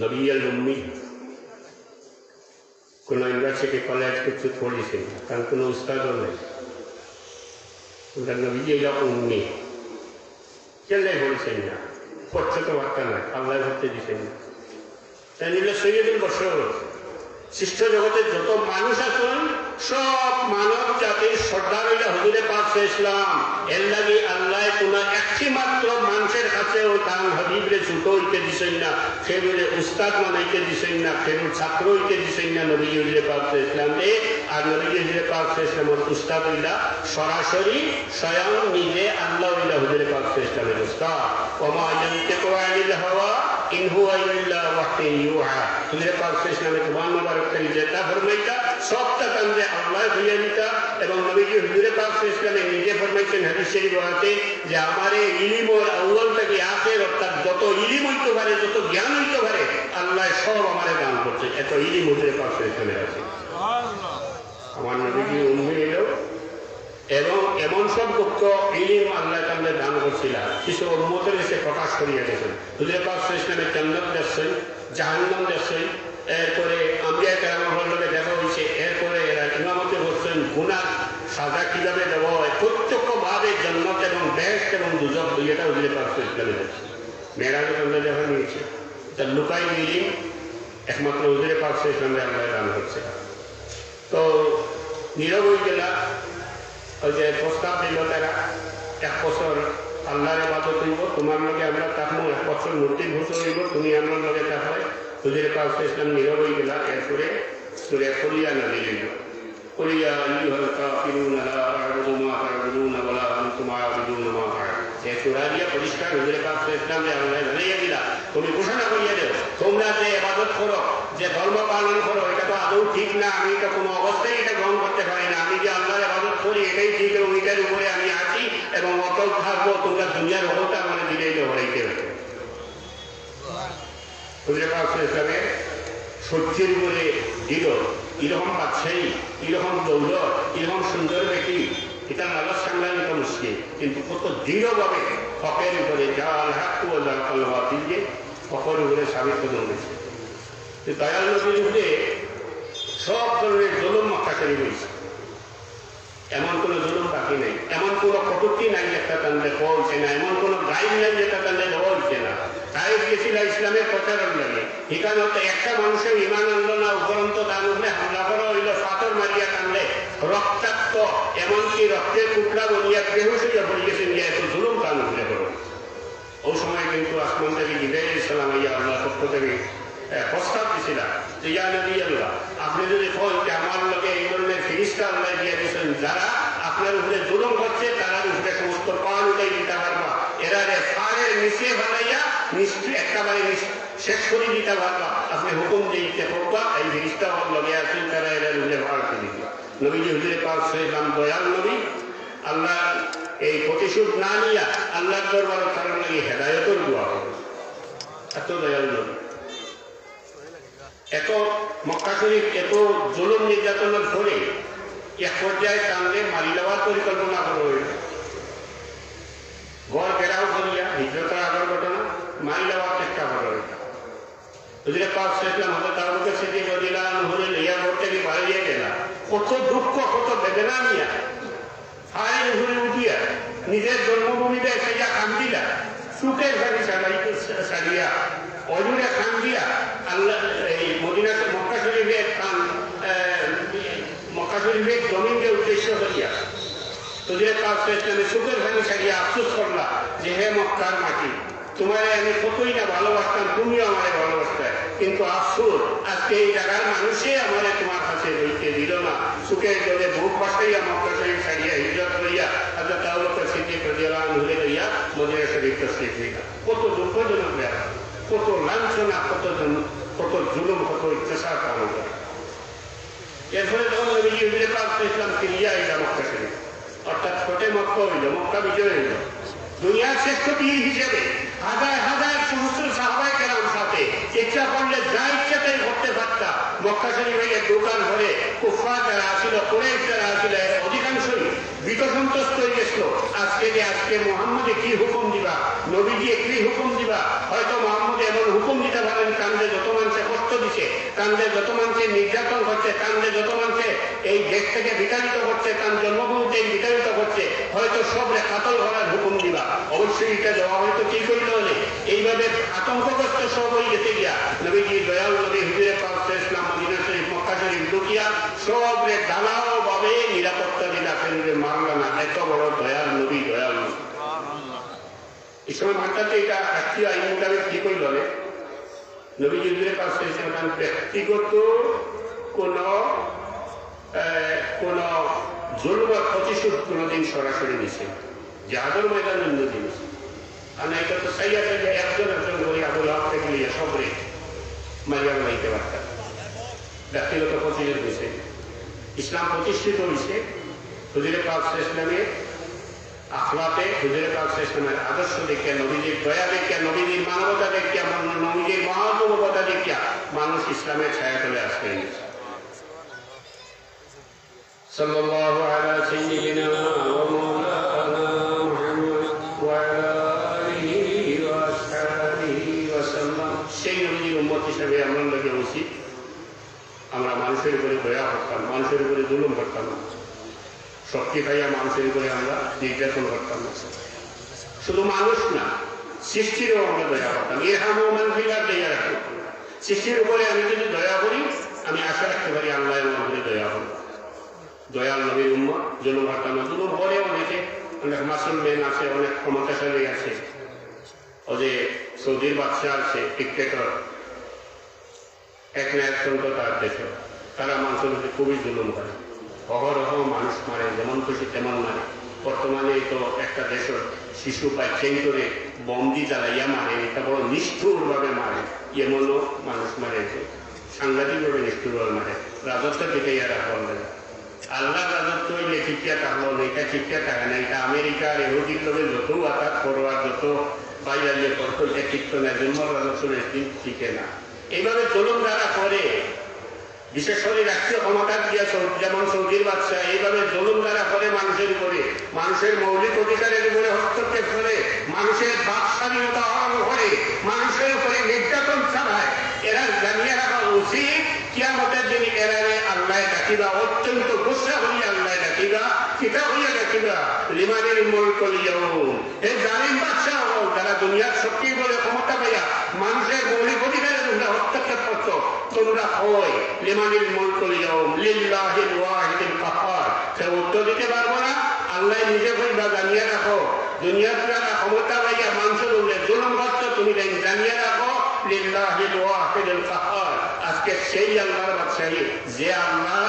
নবী আল উম্মি, কোনো ইউনিভার্সিটি কলেজ কিছু পড়েছেন, কারণ কোনো উস্তাদও নেই। ওনার নবীজি এলা উম্মি, কেল্লাই বলছেন না, পড়ছে তো বার্তা নয়, আল্লাহ ধরতে দিচ্ছেন না। তাই নিলে সৈয়দুল বশর, সৃষ্ট জগতের যত মানুষ আছেন সব মানব জাতির সর্দার হইলে হুজুরে পাক সাল্লাল্লাহু আলাইহি সাল্লাম। এর লাগি আল্লাহ কোনো একটি মাত্র মানুষের কাছেও তার হাবিবরে ছোট হইতে দিছেন না, ফেরুরে উস্তাদ বানাইতে দিছেন না, ফেরুর ছাত্র হইতে দিছেন না নবী হুজুরে পাক সাল্লাল্লাহু আলাইহি সাল্লামকে। আর নবী হুজুরে পাক সাল্লাল্লাহু আলাইহি সাল্লামের উস্তাদ হইলা সরাসরি স্বয়ং নিজে আল্লাহ হইলা হুজুরে পাক সাল্লাল্লাহু আলাইহি সাল্লামের উস্তাদ। ওমা ইয়ানতিকু আনিল হাওয়া ইন হুয়া ইল্লা ওয়াহয়ুন ইউহা। হুজুরে পাক সাল্লাল্লাহু আলাইহি সাল্লামের জবান মোবারক থেকে যেটা ফরমাইতা সবটা কান্দে আল্লাহ হইয়া নিতা। এবং নবীজি হুজুরে পাক সাল্লাল্লাহু আলাইহি সাল্লাম নিজে ফরমাইছেন হাদিস শরীফ আছে যে আমারে ইলম ওর আউয়াল থেকে আখির, অর্থাৎ যত ইলম হইতে পারে, যত জ্ঞান হইতে পারে আল্লাহ সব আমারে দান করছে, এত ইলম হুজুরে পাক সাল্লাল্লাহু আলাইহি সাল্লামের আছে। আমার নবীজি উম্মি এলো এবং এমন সব গুপ্ত ইলম আল্লাহ তাআলা দান করছিলেন, কিছু উম্মতের এসে প্রকাশ করিয়া গেছেন। হুজুরে পাক সাল্লাল্লাহু আলাইহি সাল্লামের জান্নাত দেখছেন, জাহান্নাম দেখছেন, এরপরে আম্বিয়া কেরামের লগে দেখা হয়েছে, এরপরে এরা ইমামতি বলছেন গুনাহ সাজা কিভাবে দেওয়া হয় প্রত্যক্ষভাবে জান্নাত এবং বেহেশত এবং দুজক দুইটা হুজুরে পাক ইসলামে আছে মেরাজের আমরা দেখা নিয়েছি তার লুকাই মিলি একমাত্র হুজুরে পাক ইসলামে আল্লাহ দান করছে তো নীরব হয়ে গেলা ওই যে প্রস্তাব দিল তারা 1 বছর আল্লাহর ইবাদত হইব তোমার লগে আমরা থাকবো 1 বছর মূর্তি ঘোষণা হইব তুমি আমার লগে থাকবে হুজুরে পাক ইসলাম নীরব হয়ে গেলা এরপরে সূরা কুলিয়া নাযিল হইল কুলিয়া আইয়ুহাল কাফিরুনা লা আ'বুদু মা তা'বুদুনা ওয়া লা আনতুম আ'বুদুনা মা আ'বুদু এই সূরা দিয়ে পরিষ্কার হুজুরে পাক ইসলামে আল্লাহ জানিয়ে দিলা তুমি ঘোষণা করিয়ে দাও তোমরা যে ইবাদত করো যে ধর্ম পালন করো এটা তো আদৌ ঠিক না আমি তো কোনো অবস্থায় এটা গ্রহণ করতে পারি না আমি যে আল্লাহর ইবাদত করি এটাই ঠিক এবং এটার উপরে আমি আছি এবং অটল থাকবো তোমরা দুনিয়ার ওটা মানে দিলেই হরাইতে হবে হুজুরে পাক ইসলামে সত্যের উপরে দিল এরকম বাদশাহী এরকম দৌলত এরকম সুন্দর ব্যক্তি এটা লালচ সামলানো তো মুশকিল কিন্তু কত দৃঢ়ভাবে হকের উপরে জাল হাক্কু ওয়া জাল বাতিল যে হকের উপরে সাবিত করে দিয়েছে দয়াল নবীর উপরে সব ধরনের জুলুম মক্কা শরীফ হয়েছে এমন কোনো জুলুম বাকি নেই এমন কোনো কটূক্তি নাই একটা তান্ডে পৌঁছে না এমন কোনো গাইড নাই যেটা তান্ডে দেওয়া হচ্ছে না তাই গেছিল ইসলামের প্রচারণ লাগে এখানে তো একটা মানুষের ইমান আনলো না উপরন্ত তার উপরে হামলা করা হইল পাথর মারিয়া টানলে রক্তাক্ত এমনকি রক্তের টুকরা বলিয়া বেহুশ হইয়া পড়ে গেছে নিয়ে এত জুলুম তার উপরে করো ওই সময় কিন্তু আসমান থেকে জিব্রাইল ইসলাম আইয়া আল্লাহ পক্ষ থেকে প্রস্তাব দিছিলাম যে ইয়া নবী আল্লাহ আপনি যদি বলেন যে আমার লোকে এই ধরনের ফিরিস্তা আল্লাহ দিয়ে দিয়েছেন যারা আপনার উপরে জুলুম করছে তারা উপরে সমস্ত পান উঠাই দিতে পারবা এরা ফারের নিচে বানাইয়া নিশ্চয় একেবারে শেষ করে দিতে পারবা আপনি হুকুম দিতে পারবা এই ফিরিস্তা লগে আছেন তারা এরা উঠে ভাড় করে দিবে নবীজি হুজুরে পাক সাল্লাল্লাহু দয়াল নবী আল্লাহ এই প্রতিশোধ না নিয়া আল্লাহর দরবারে তার লাগি হেদায়েতের দোয়া করে এত দয়াল নবী এত মক্কা শরীফ এত জুলুম নির্যাতনের ফলে এক পর্যায়ে টানলে মারি দেওয়ার পরিকল্পনা করা হইল ঘর ঘেরাও করিয়া হিজরতের আগের ঘটনা মারি দেওয়ার চেষ্টা করা হইল হুজুরে পাক সাল্লাল্লাহু আলাইহি ওয়াসাল্লাম হযরত সিদ্দিক রাদিয়াল্লাহু আনহু লিয়া ঘর থেকে বাড়িয়ে গেলা কত দুঃখ কত বেদনা নিয়া ফাইল ঘুরে উঠিয়া নিজের জন্মভূমিতে সেটা কান্দিলা সুখের ভাবে সারিয়া অজুরে খান দিয়া আল্লাহ এই মদিনা মক্কা শরীফের খান মক্কা শরীফের জমিনকে উদ্দেশ্য করিয়া হুজুরে পাক সাল্লাল্লাহু সুখের ভাবে সারিয়া আফসোস করলা যে হে মক্কার মাটি তোমারে আমি কতই না ভালোবাসতাম তুমিও আমারে ভালোবাসতে কিন্তু আফসোস আজকে এই জায়গার মানুষে আমারে তোমার কাছে লইতে দিল না সুখের জলে বুক বাসাইয়া মক্কা শরীফ সারিয়া হিজরত করিয়া হযরত আবু বকর সিদ্দিক রাদিয়াল্লাহু আনহু লইয়া মদিনা শরীফ তশরীফ নিলেন কত দুঃখজনক ব্যাপার কত লাঞ্ছনা কত জুলুম কত অত্যাচার পালন করে এরপরে যখন নবীজি হুজুরে পাক ইসলাম ফিরিয়া আইলা মক্কা শরীফ অর্থাৎ ফতে মক্কা হইল মক্কা বিজয় হইল দুনিয়ার শ্রেষ্ঠ বীর হিসেবে হাজার হাজার সমস্ত সাহাবায়ে কেরাম সাথে ইচ্ছা করলে যা ইচ্ছা তাই করতে পারতা মক্কা শরীফের দোকান ভরে কুফার যারা আসিল কুরাইশ যারা আসিল অধিকাংশই বিতসন্তুষ্ট হয়ে গেছিল আজকে মুহাম্মদে কি হুকুম দিবা নবীজি কি হুকুম দিবা হয়তো মুহাম্মদ এমন হুকুম দিতে পারেন কান্দে যত মানুষে কষ্ট দিছে কান্দে যত মানুষের নির্যাতন করছে কান্দে যত মানুষে এই দেশ থেকে বিতাড়িত করছে তার জন্মভূমিতে বিতাড়িত করছে হয়তো সবরে কাতল করার হুকুম দিবা অবশ্যই এটা দেওয়া হয়তো ঠিক হইল হলে এইভাবে আতঙ্কগ্রস্ত সব হয়ে গেছে গিয়া নবীজি দয়াল নবী হুজুরে পাক ইসলাম মদিনা শরীফ মক্কা শরীফ ঢুকিয়া সবরে ঢালাও ভাবে নিরাপত্তা দিলা কেন্দ্রে মারলা না এত বড় দয়াল নবী এই সময় মানটাতে এটা রাষ্ট্রীয় আইন মোতাবেক কি কইল নবীজি হুজুরে পাক ইসলাম ব্যক্তিগত কোন জুলুমের প্রতিশোধ কোনদিন সরাসরি নিছে জাহাজের ময়দানের নদী নিছে আর না এটা তো সাইয়া থেকে একজন করে আবুল হক থেকে নিয়ে সবরে মারিয়া বানাইতে পারতাম ব্যক্তিগত প্রতিশোধ হয়েছে ইসলাম প্রতিষ্ঠিত হয়েছে হুজুরে পাক ইসলামের আখলাতে হুজুরে পাক ইসলামের আদর্শ দেখিয়া নবীজির দয়া দেখিয়া নবীজির মানবতা দেখিয়া নবীজির মহানুভবতা দেখিয়া মানুষ ইসলামের ছায়া তলে আসতে গেছে সাল্লাল্লাহু আলা সাইয়্যিদিনা ওয়া মাওলানা মুহাম্মদ ওয়া আলা আলিহি ওয়া আসহাবিহি ওয়া সাল্লাম সেই নবীর উম্মত হিসেবে আমরা লাগে উচিত আমরা মানুষের উপরে দয়া করতাম মানুষের উপরে জুলুম করতাম শক্তি পাইয়া মানুষের উপরে আমরা নির্যাতন করতাম না। শুধু মানুষ না, সৃষ্টিরও আমরা দয়া করতাম। সৃষ্টির উপরে আমি যদি দয়া করি, আমি আশা রাখতে পারি আল্লাহ আমার উপরে দয়া করব। দয়াল নবীর উম্মত জুলুম করতাম না। জুলুম করে অনেকে, অনেক মাসুলমেন আছে, অনেক ক্ষমতাশালী আছে, ও যে সৌদির বাদশাহ আছে, ডিক্টেটর, এক না একজনকে তার দেশে, তারা মানুষের মধ্যে খুবই জুলুম করে, অহরহ মানুষ মারে, যেমন খুশি তেমন মারে। বর্তমানে তো একটা দেশের শিশু পায় চেন করে বন্দি জ্বালাইয়া মারে, এটা বড় নিষ্ঠুরভাবে মারে। এমনও মানুষ মারে, সাংঘাতিকভাবে নিষ্ঠুরভাবে মারে। রাজত্ব থেকে ইয়ারা বললেন আল্লাহ রাজত্ব হইলে ঠিকিয়া থাকলো না, এটা ঠিকিয়া থাকে না। এটা আমেরিকার এহুদির লোকে যত আঘাত করবার, যত বাইরে করতো, এটা ঠিক না। জন্মর রাজত্ব ঠিকে না। এইভাবে জুলুম যারা করে, বিশেষ করে রাষ্ট্রীয় ক্ষমতা দিয়া যেমন সৌদির বাদশাহ, এইভাবে জুলুম যারা করে মানুষের উপরে, মানুষের মৌলিক অধিকারের উপরে হস্তক্ষেপ করে, মানুষের বাক স্বাধীনতা হরণ করে, মানুষের উপরে নির্যাতন চালায়, এরা জানিয়ে রাখা উচিত কিয়ামতের দিন এরারে আল্লাহ ডাকিবা, অত্যন্ত গুসা হইয়া আল্লাহ ডাকিবা, কিতা হইয়া ডাকিবা, লিমানের মুলকুল ইয়াউম। এই জালিম বাদশাহ যারা দুনিয়ার শক্তি বলে ক্ষমতা পাইয়া মানুষের মৌলিক অধিকারের উপরে হস্তক্ষেপ করত, তোমরা কই লিমানিল মুলকুল ইয়াউম লিল্লাহিল ওয়াহিদিল কাহ্হার। সে উত্তর দিতে পারবো না। আল্লাহ নিজে কইবা, জানিয়ে রাখো দুনিয়ার যারা ক্ষমতা পাইয়া মানুষের উপরে জুলুম করত, তুমি জানিয়ে রাখো লিল্লাহিল ওয়াহিদিল কাহ্হার। আজকে সেই আল্লাহর বাদশাহী, যে আল্লাহ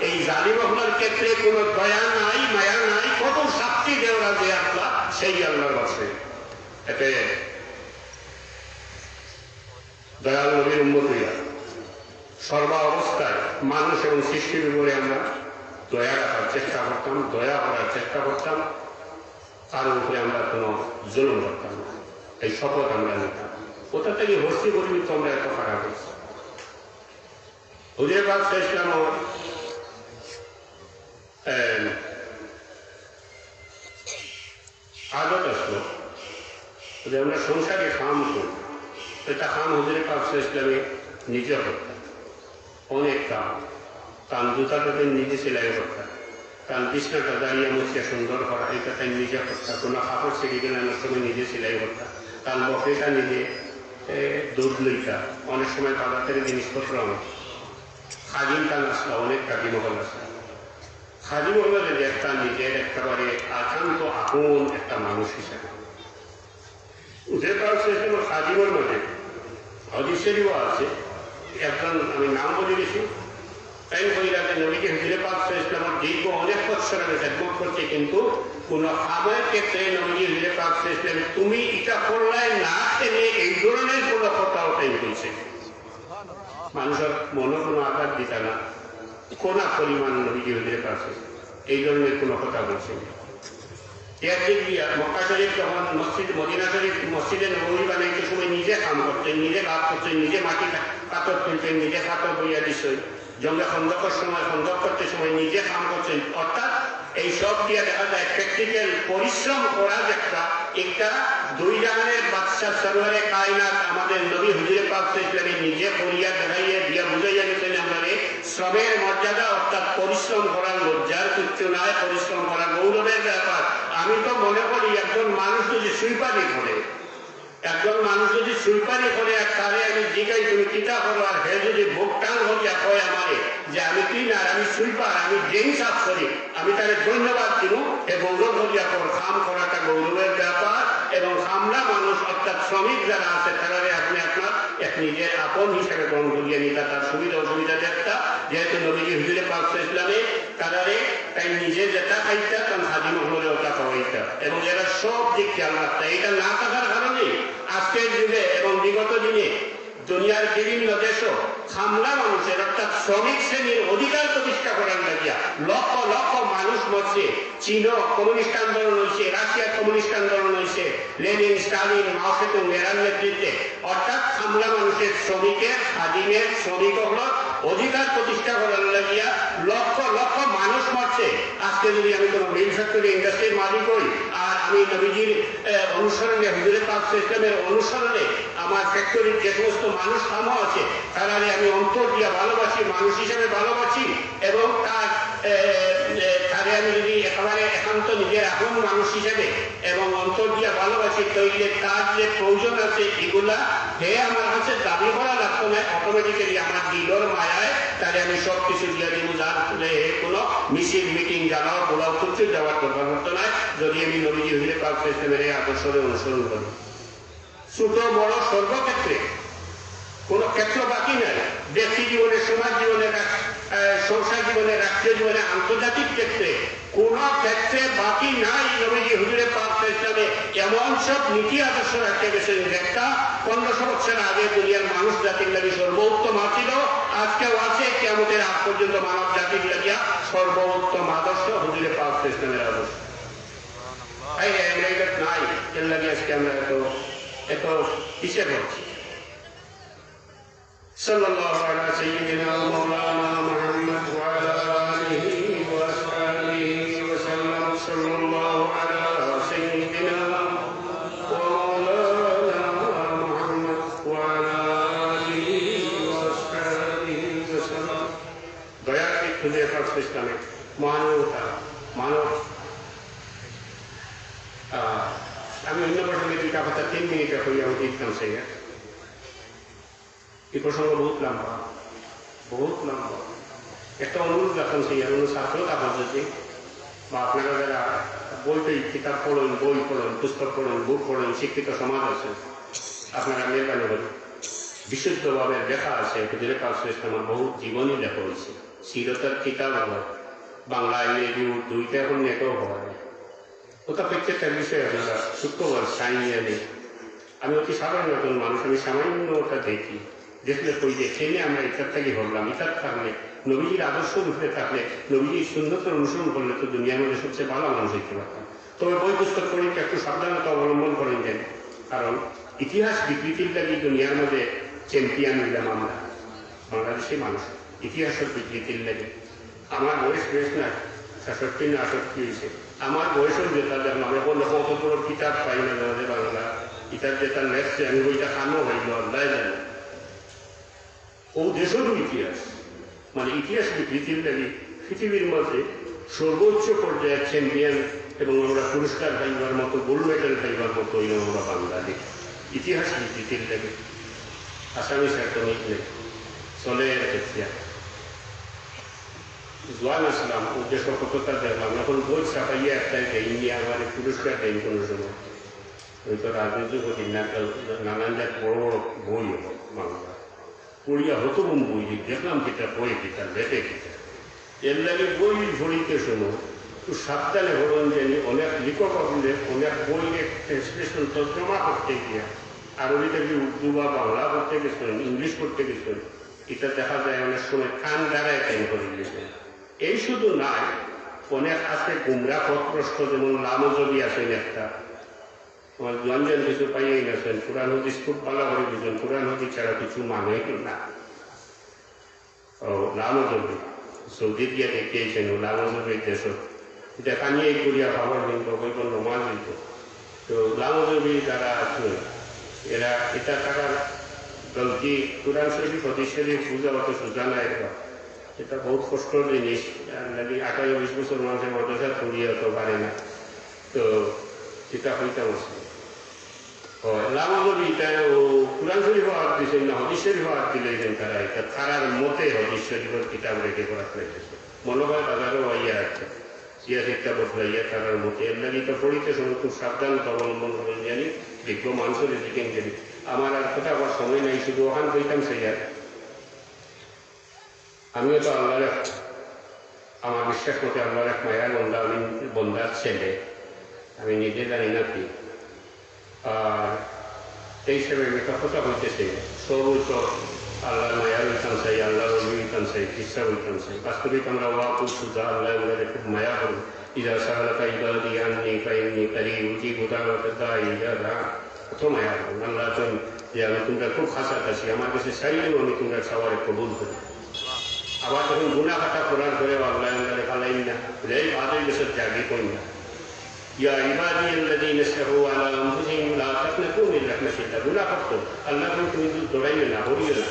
এই জালিম হওয়ার ক্ষেত্রে কোনো দয়া নাই, মায়া নাই, কত শাস্তি দেওয়া, যে আল্লাহ, সেই আল্লাহর বাদশাহী। এতে দয়াল নবীর উম্মত হইয়া সর্বা অবস্থায় মানুষ এবং সৃষ্টির উপরে আমরা দয়া রাখার চেষ্টা করতাম, দয়া করার চেষ্টা করতাম, তার উপরে আমরা কোনো জুলুম করতাম না। এই শপথ আমরা নিতাম। কোথা থেকে হস্তি করিবি তো আমরা এত খারাপ হয়েছি। হুজুরে পাক ইসলাম আদত আসলো যে আমরা সংসারে খাম করি, এটা খাম হুজুরে পাক ইসলামে নিজে করতাম। অনেক কাম, কান জুতাটা নিজে সেলাই করতাম, কান বিছনাটা দাঁড়িয়ে মুছিয়া সুন্দর করা, এটা তাই নিজে করতাম। কোনো কাপড় ছেড়ে গেলে অনেক সময় নিজে সেলাই করতাম। কান বকরিটা নিজে দুধ লইতা, অনেক সময় বাজার থেকে জিনিসপত্র আমার খাদিম কান আসলো, অনেক কাকি মহল আসলো। খাদিম মহলের একটা নিজের একেবারে একান্ত আপন একটা মানুষ হিসেবে উঠে পাচ্ছে। খাদিমের মধ্যে হদিসেরও আছে, একজন আমি নাম বলে গেছি, তাই কইরাতে নবীকে হুজুরে পাক ইসলামের দীর্ঘ অনেক বছর আমি খেদমত করছি, কিন্তু কোন খাবার ক্ষেত্রে নবী হুজুরে পাক ইসলামে তুমি এটা করলাই না, এই ধরনের কোন কথা ওটাই বলছে। মানুষের মনে কোনো আঘাত দিতা না, কোন পরিমাণ নবীজি হুজুরে পাক এই ধরনের কোনো কথা বলছে। মক্কা শরীফ যখন মসজিদ মদিনা শরীফ মসজিদে নবী বানাইতে সময় নিজে কাম করতেন, নিজে কাজ করতেন, নিজে মাটি পাথর তুলতেন, নিজে পাথর বইয়া দিচ্ছেন। জঙ্গে খন্দকের সময় খন্দক করতে সময় নিজে কাম করছেন। অর্থাৎ এই সব দিয়ে দেখা যায় প্র্যাকটিক্যাল পরিশ্রম করা একটা দুই জাহানের বাদশা সরওয়ারে কায়নাত আমাদের নবী হুজুরে পাক ইসলামে নিজে করিয়া দেখাইয়া দিয়া বুঝাইয়া গেছেন আমাদের শ্রমের মর্যাদা, অর্থাৎ পরিশ্রম করার লজ্জার কিচ্ছু নয়, পরিশ্রম করা গৌরবের ব্যাপার। আমি তো মনে করি একজন মানুষ যদি সুইপারি করে, একজন মানুষ যদি সুইপারি করে, তাহলে আমি জিগাই তুমি কিতা করো, আর হে যদি বুক টান হইয়া কয় আমারে যে আমি ক্লিনার, আমি সুইপার, আমি ড্রেন সাফ করি, আমি তাহলে ধন্যবাদ দিব। এ গৌরব হইয়া কাম করাটা গৌরবের ব্যাপার। এবং আমরা মানুষ অর্থাৎ শ্রমিক যারা আছে তারারে আপনি আপনার এক নিজের আপন হিসেবে গ্রহণ করিয়ে নিতা, তার সুবিধা অসুবিধা দেখতা। যেহেতু নবীজি হুজুরে পাক ইসলামে তারারে তাই নিজে যেটা খাইতা তার খাদিম হলে ওটা খাওয়াইতা, এবং এরা সব দিক খেয়াল রাখতা। এটা না থাকার কারণে আজকের যুগে এবং বিগত দিনে দুনিয়ার বিভিন্ন দেশও খামলা মানুষের অর্থাৎ শ্রমিক শ্রেণীর অধিকার প্রতিষ্ঠা করার লাগিয়া লক্ষ লক্ষ মানুষ মরছে। চীন কমিউনিস্ট আন্দোলন হয়েছে, রাশিয়া কমিউনিস্ট আন্দোলন হয়েছে, লেনিন, স্টালিন, মাও সেতুং এরার নেতৃত্বে। অর্থাৎ খামলা মানুষের শ্রমিকের খাদিমের শ্রমিক অধিকার প্রতিষ্ঠা করার লাগিয়া লক্ষ লক্ষ মানুষ মরছে। আজকে যদি আমি কোনো মিল ফ্যাক্টরি ইন্ডাস্ট্রির মালিক হই, আর আমি নবীজির অনুসরণে হুজুরে পাক ইসলামের অনুসরণে আমার ফ্যাক্টরির যে সমস্ত মানুষ কামও আছে তারা আমি অন্তর দিয়া ভালোবাসি, মানুষ হিসেবে ভালোবাসি, এবং তার তারে আমি যদি একেবারে একান্ত নিজের আপন মানুষ হিসেবে এবং অন্তর দিয়ে ভালোবাসি তৈরি তার যে প্রয়োজন আছে এগুলা হে আমার কাছে দাবি করা লাগতো না, অটোমেটিক্যালি আমার দিলর মায়ায় তারে আমি সব কিছু দিয়ে দিব, যার ফলে কোনো মিছিল মিটিং জানাও পোলাও কিছু যাওয়ার দরকার হতো না যদি আমি নবীজি হইলে পাক সিস্টেমের এই আদর্শরে অনুসরণ করি। ছোট বড় সর্বক্ষেত্রে কোনো ক্ষেত্র বাকি নাই, ব্যক্তি জীবনে, সমাজ জীবনে, সংসার জীবনে, রাষ্ট্রীয় জীবনে, আন্তর্জাতিক ক্ষেত্রে কোন ক্ষেত্রে বাকি নাই। নবীজি হুজুরে পাক ইসলামে এমন সব নীতি আদর্শ রাখতে গেছেন যেটা 1500 বছর আগে দুনিয়ার মানুষ জাতির লাগি সর্বোত্তম ছিল, আজকেও আছে, কিয়ামতের আগ পর্যন্ত মানব জাতির লাগিয়া সর্বোত্তম আদর্শ হুজুরে পাক ইসলামের আদর্শ। নাই এর লাগে আজকে আমরা এত হিসেব হচ্ছি। সাল্লাল্লাহু আলা সাইয়্যিদিনা মাওলানা মুহাম্মদ ওয়া আলা আলিহি ওয়া সাহবিহি ওয়া সাল্লাম। সাল্লাল্লাহু আলা সাইয়্যিদিনা ওয়া মাওলানা মুহাম্মদ ওয়া আলা আলিহি ওয়া সাহবিহি ওয়া সাল্লাম। দয়া করে খুদে পাক ইসলামে মানবতা মানব আমি অন্য প্রসঙ্গে দুইটা কথা 3 মিনিটে হইয়া উঠিতাম। সেই এই প্রসঙ্গ বহুত লম্বা। একটা অনুরোধ রাখতাম, সেই ছাত্র তারপর যদি বা আপনারা যারা বইতেই কিতাব পড়েন, বই পড়েন, পুস্তক পড়েন, বুক পড়েন, শিক্ষিত সমাজ আছে, আপনারা মেহরবানি করেন, বিশুদ্ধভাবে লেখা আছে হুজুরে পাক আমার বহু জীবনী লেখা হয়েছে, সিরতের কিতাব হয়, বাংলা ইংরেজি দুইটা এখন নেটও হয়। ওটা প্রত্যেকটা বিষয় আপনারা শুক্রবার সাইনিয়া নেই। আমি অতি সাধারণ একজন মানুষ, আমি সামান্য ওটা দেখি, দেখলে কই যে ট্রেনে আমরা ইতার থেকে ধরলাম, ইতার থাকলে নবীজির আদর্শ রূপে থাকলে, নবীজির সুন্নতের অনুসরণ করলে তো দুনিয়ার মধ্যে সবচেয়ে ভালো মানুষ হইতে পারতাম। তবে বই পুস্তক পড়িতে একটু সাবধানতা অবলম্বন করেন যেন, কারণ ইতিহাস বিকৃতির লাগি দুনিয়ার মধ্যে চ্যাম্পিয়ন হইলাম আমরা বাংলাদেশি মানুষ, ইতিহাসের বিকৃতির লাগে। আমার বয়স বেশ না 66 না 68 হয়েছে, আমার বয়সের যেটা দেখলাম আমি এখন কত বড় কিতাব পাই না আমাদের বাংলা কিতাব যেটা লেখছে, আমি বইটা খানো হইল আল্লাহ জানে। ও দেশেরও ইতিহাস, মানে ইতিহাস বিকৃতির লাগে পৃথিবীর মধ্যে সর্বোচ্চ পর্যায়ের চ্যাম্পিয়ন এবং আমরা পুরস্কার পাইবার মতো, গোল্ড মেডেল পাইবার মতো হইলাম আমরা বাংলাদেশ। ইতিহাস বিকৃতির লাগে আসামি সার্টনিক নেই চলে ক্ষেত্রে জোয়ান আসলাম, উদ্দেশ্য কতটা দেখলাম, এখন বই ছাপাইয়া একটা দেয়নি, আমার পুরস্কার দেন কোনো সময়। ওই তো রাজনৈতিক নানান জাত বড় বড় বই বাংলা পড়িয়া হতো বই দেখলাম কিতা বই কিতা লেটে কিতা এর লাগে বই ভরিতে শোনো একটু সাবধানে হরণ জানি। অনেক লেখক আপনাদের অনেক বই ট্রান্সলেশন তর্জমা করতে গিয়া আরবি থেকে উর্দু বা বাংলা করতে গেছেন, ইংলিশ করতে গেছেন, এটা দেখা যায় অনেক সময় কান দ্বারায় টাইম করে গেছেন। এই শুধু নাই, অনেক আছে গুমরা পথপ্রস্ত, যেমন লামজবি আছেন একটা, আমার জঞ্জন কিছু পাইয়াই গেছেন, কোরআন হাদিস খুব ভালো করে দিয়েছেন, কোরআন হাদিস ছাড়া কিছু মানে না। ও লামজবি সৌদি দিয়া দেখিয়েছেন, ও লামজবির দেশ দেখা নিয়ে করিয়া ভাবার কিন্তু ওই নমাজ দিত। তো লামজবি যারা আছে এরা এটা টাকার গলতি, কোরআন শরীফ হাদিস শরীফ পূজা অত সোজা না, এটা বহুত কষ্টর জিনিস। 18-20 বছর মানুষের মাদ্রাসা পড়িয়ে তো পারে না, তো সেটা হইতে বসে লামজবিটা ও কোরআন শরীফ হাত দিয়েছেন না হাদিস শরীফ হাত দিলেছেন, তারা এটা তারার মতে হাদিস শরীফের কিতাব রেখে করা হয়েছে, মনে হয় তাদেরও হইয়া আছে সিয়া শিক্ষা বদলাইয়া তারার মতে। এর লাগে তো পড়িতে সময় খুব সাবধানতা অবলম্বন করেন জানি, বিজ্ঞ মানুষের দিকে জানি। আমার আর কথা আবার সময় নাই, শুধু ওখান কইতাম সেই আর আমিও তো আল্লাহর আমার বিশ্বাস মতে আল্লাহর এক মায়ার বন্ধা, আমি বন্ধার ছেলে, আমি নিজে জানি না কি। আর এই হিসেবে একটা কথা হইতেছে সর্বোচ্চ আল্লাহর মায়া হইতাম চাই, আল্লাহর হইতাম চাই, ইচ্ছা হইতাম চাই। বাস্তবিক আমরা ওয়াকুল সুজা আল্লাহ আমাদের খুব মায়া করবো। ইজা সাহালাকা ইবাদি আননি ফাইন্নি কারীব উজিবু দাওয়াতা দাঈ ইযা দাআন, কত মায়া করবো। আল্লাহ যে আমি তোমরা খুব কাছাকাছি, আমার কাছে চাইলেও আমি তোমরা সবারে কবুল করি। আবার যখন গুণা কাটা করার পরে আল্লাহ আমাদের ফালাইন না, এই বাদের দেশের জাগি করি না, ইয়া ইবাদি আল্লাযীনা আসরাফু আলা আনফুসিহিম লা তাকনাতু মিন রাহমাতিল্লাহ। গুনাহ করতো আল্লাহ তুমি দৌড়াইবে না, হরিও না,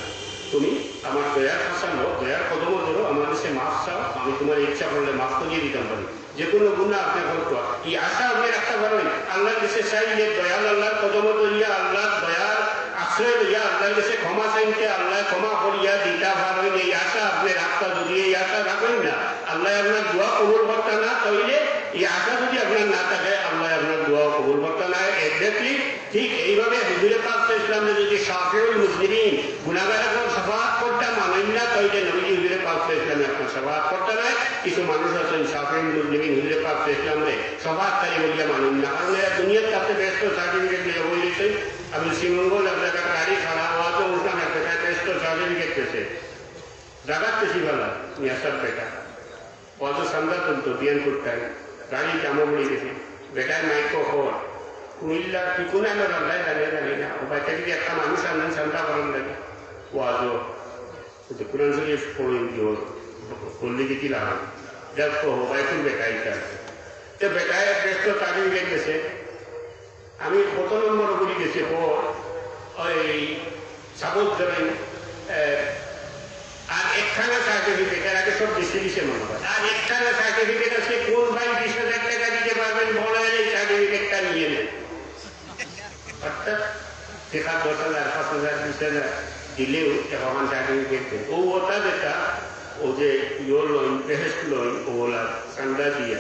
তুমি আমার দয়ার ফাঁসানো, দয়ার কদম ধরো, আমার কাছে মাফ চাও, আমি তোমার ইচ্ছা করলে মাফ করিয়ে দিতাম পারি, যে কোনো গুণা আপনি করতো। এই আশা আপনি রাখতে পারেন, আল্লাহর কাছে চাই যে দয়াল আল্লাহর কদম ধরিয়া, আল্লাহর দয়ার আশ্রয় লইয়া, আল্লাহর কাছে ক্ষমা চাইতে আল্লাহ ক্ষমা করিয়া দিতা পারেন, এই আশা আপনি রাখতা। যদি এই আশা রাখেন না, আল্লাহ আপনার দোয়া কবুল করতে না, তাইলে এই আশা যদি আপনার না থাকে, আল্লাহ আপনার দোয়া কবুল করতে না। এক্স্যাক্টলি ঠিক এইভাবে হুজুরে পাক ইসলামে যদি শাফিউল মুজনিবিন গুনাহগারের শাফাআত করতে মানেন না, তাইলে নবী হুজুরে পাক ইসলামে আপনার শাফাআত করতে নাই। কিছু মানুষ আছেন শাফিউল মুজনিবিন হুজুরে পাক ইসলামে শাফাআতকারী বলিয়া মানেন না, কারণ এরা দুনিয়ার কাছে ব্যস্ত, সার্টিফিকেট নিয়ে বলেছেন। আমি শ্রীমঙ্গল এক জায়গায় গাড়ি খাড়া হওয়াতে উঠলাম, এক জায়গায় ব্যস্ত সার্টিফিকেট পেয়েছে, জাগাতেছি বলা মিয়াসার বেটা অত সন্ধ্যা তুলতো বিয়ান করতে, গাড়ি জামা পড়ে গেছে, বেটার মাইকো হর কুমিল্লা কি কোনে আমার আল্লাহ জানিয়ে জানি না, ও বাচ্চা যদি একটা মানুষ আনলেন সন্ধ্যা করেন লাগে ওয়াজও কোরআন শরীফ পড়েন কি ওর বললে কি লাগান যাক তো বাইকুল বেটাইটা তো বেটায় ব্যস্ত সার্টিফিকেট গেছে। আমি কত নম্বর বলি গেছি পর ওই সাপোজ ধরেন আর একখানা সার্টিফিকেট, এর আগে সব বেশি দিছে মনে হয়, আর একখানা সার্টিফিকেট আছে, কোন ভাই 20,000 টাকা দিতে পারবেন বলেন এই সার্টিফিকেটটা নিয়ে নেন। অর্থাৎ সেটা 10,000, 5,000, 20,000 দিলেও এখন সার্টিফিকেট দেন। ও ওটা যেটা ও যে ইয়ে লোন বেহেস্ট লোন ওলা চান্দা দিয়া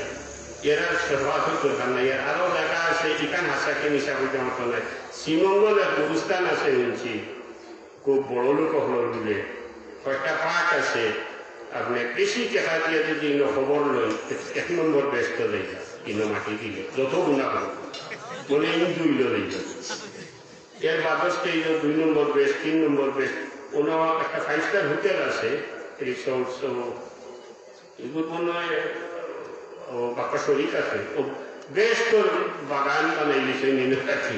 এরা সভাপতি দরকার নাই। আরো জায়গা আছে ইখান হাসাকে নিশা করতে মতো নাই। শ্রীমঙ্গল এক গুরুস্থান আছে শুনছি, খুব বড় লোক হল বলে কয়েকটা পার্ক আছে, আপনি বেশি টাকা দিয়ে যদি খবর লই 1 নম্বর ব্যস্ত দেয় ইনো মাটি দিলে যত গুণা করো বলে ইন 2 লই এর বাদস্তে 2 নম্বর বেস্ট, 3 নম্বর বেস্ট। কোনো একটা 5 স্টার হোটেল আছে রিসোর্ট, এগুলো মনে হয় ও বাক্কা শরীর আছে, ও বেশ তোর বাগান বানাই দিয়েছে নিরাকি,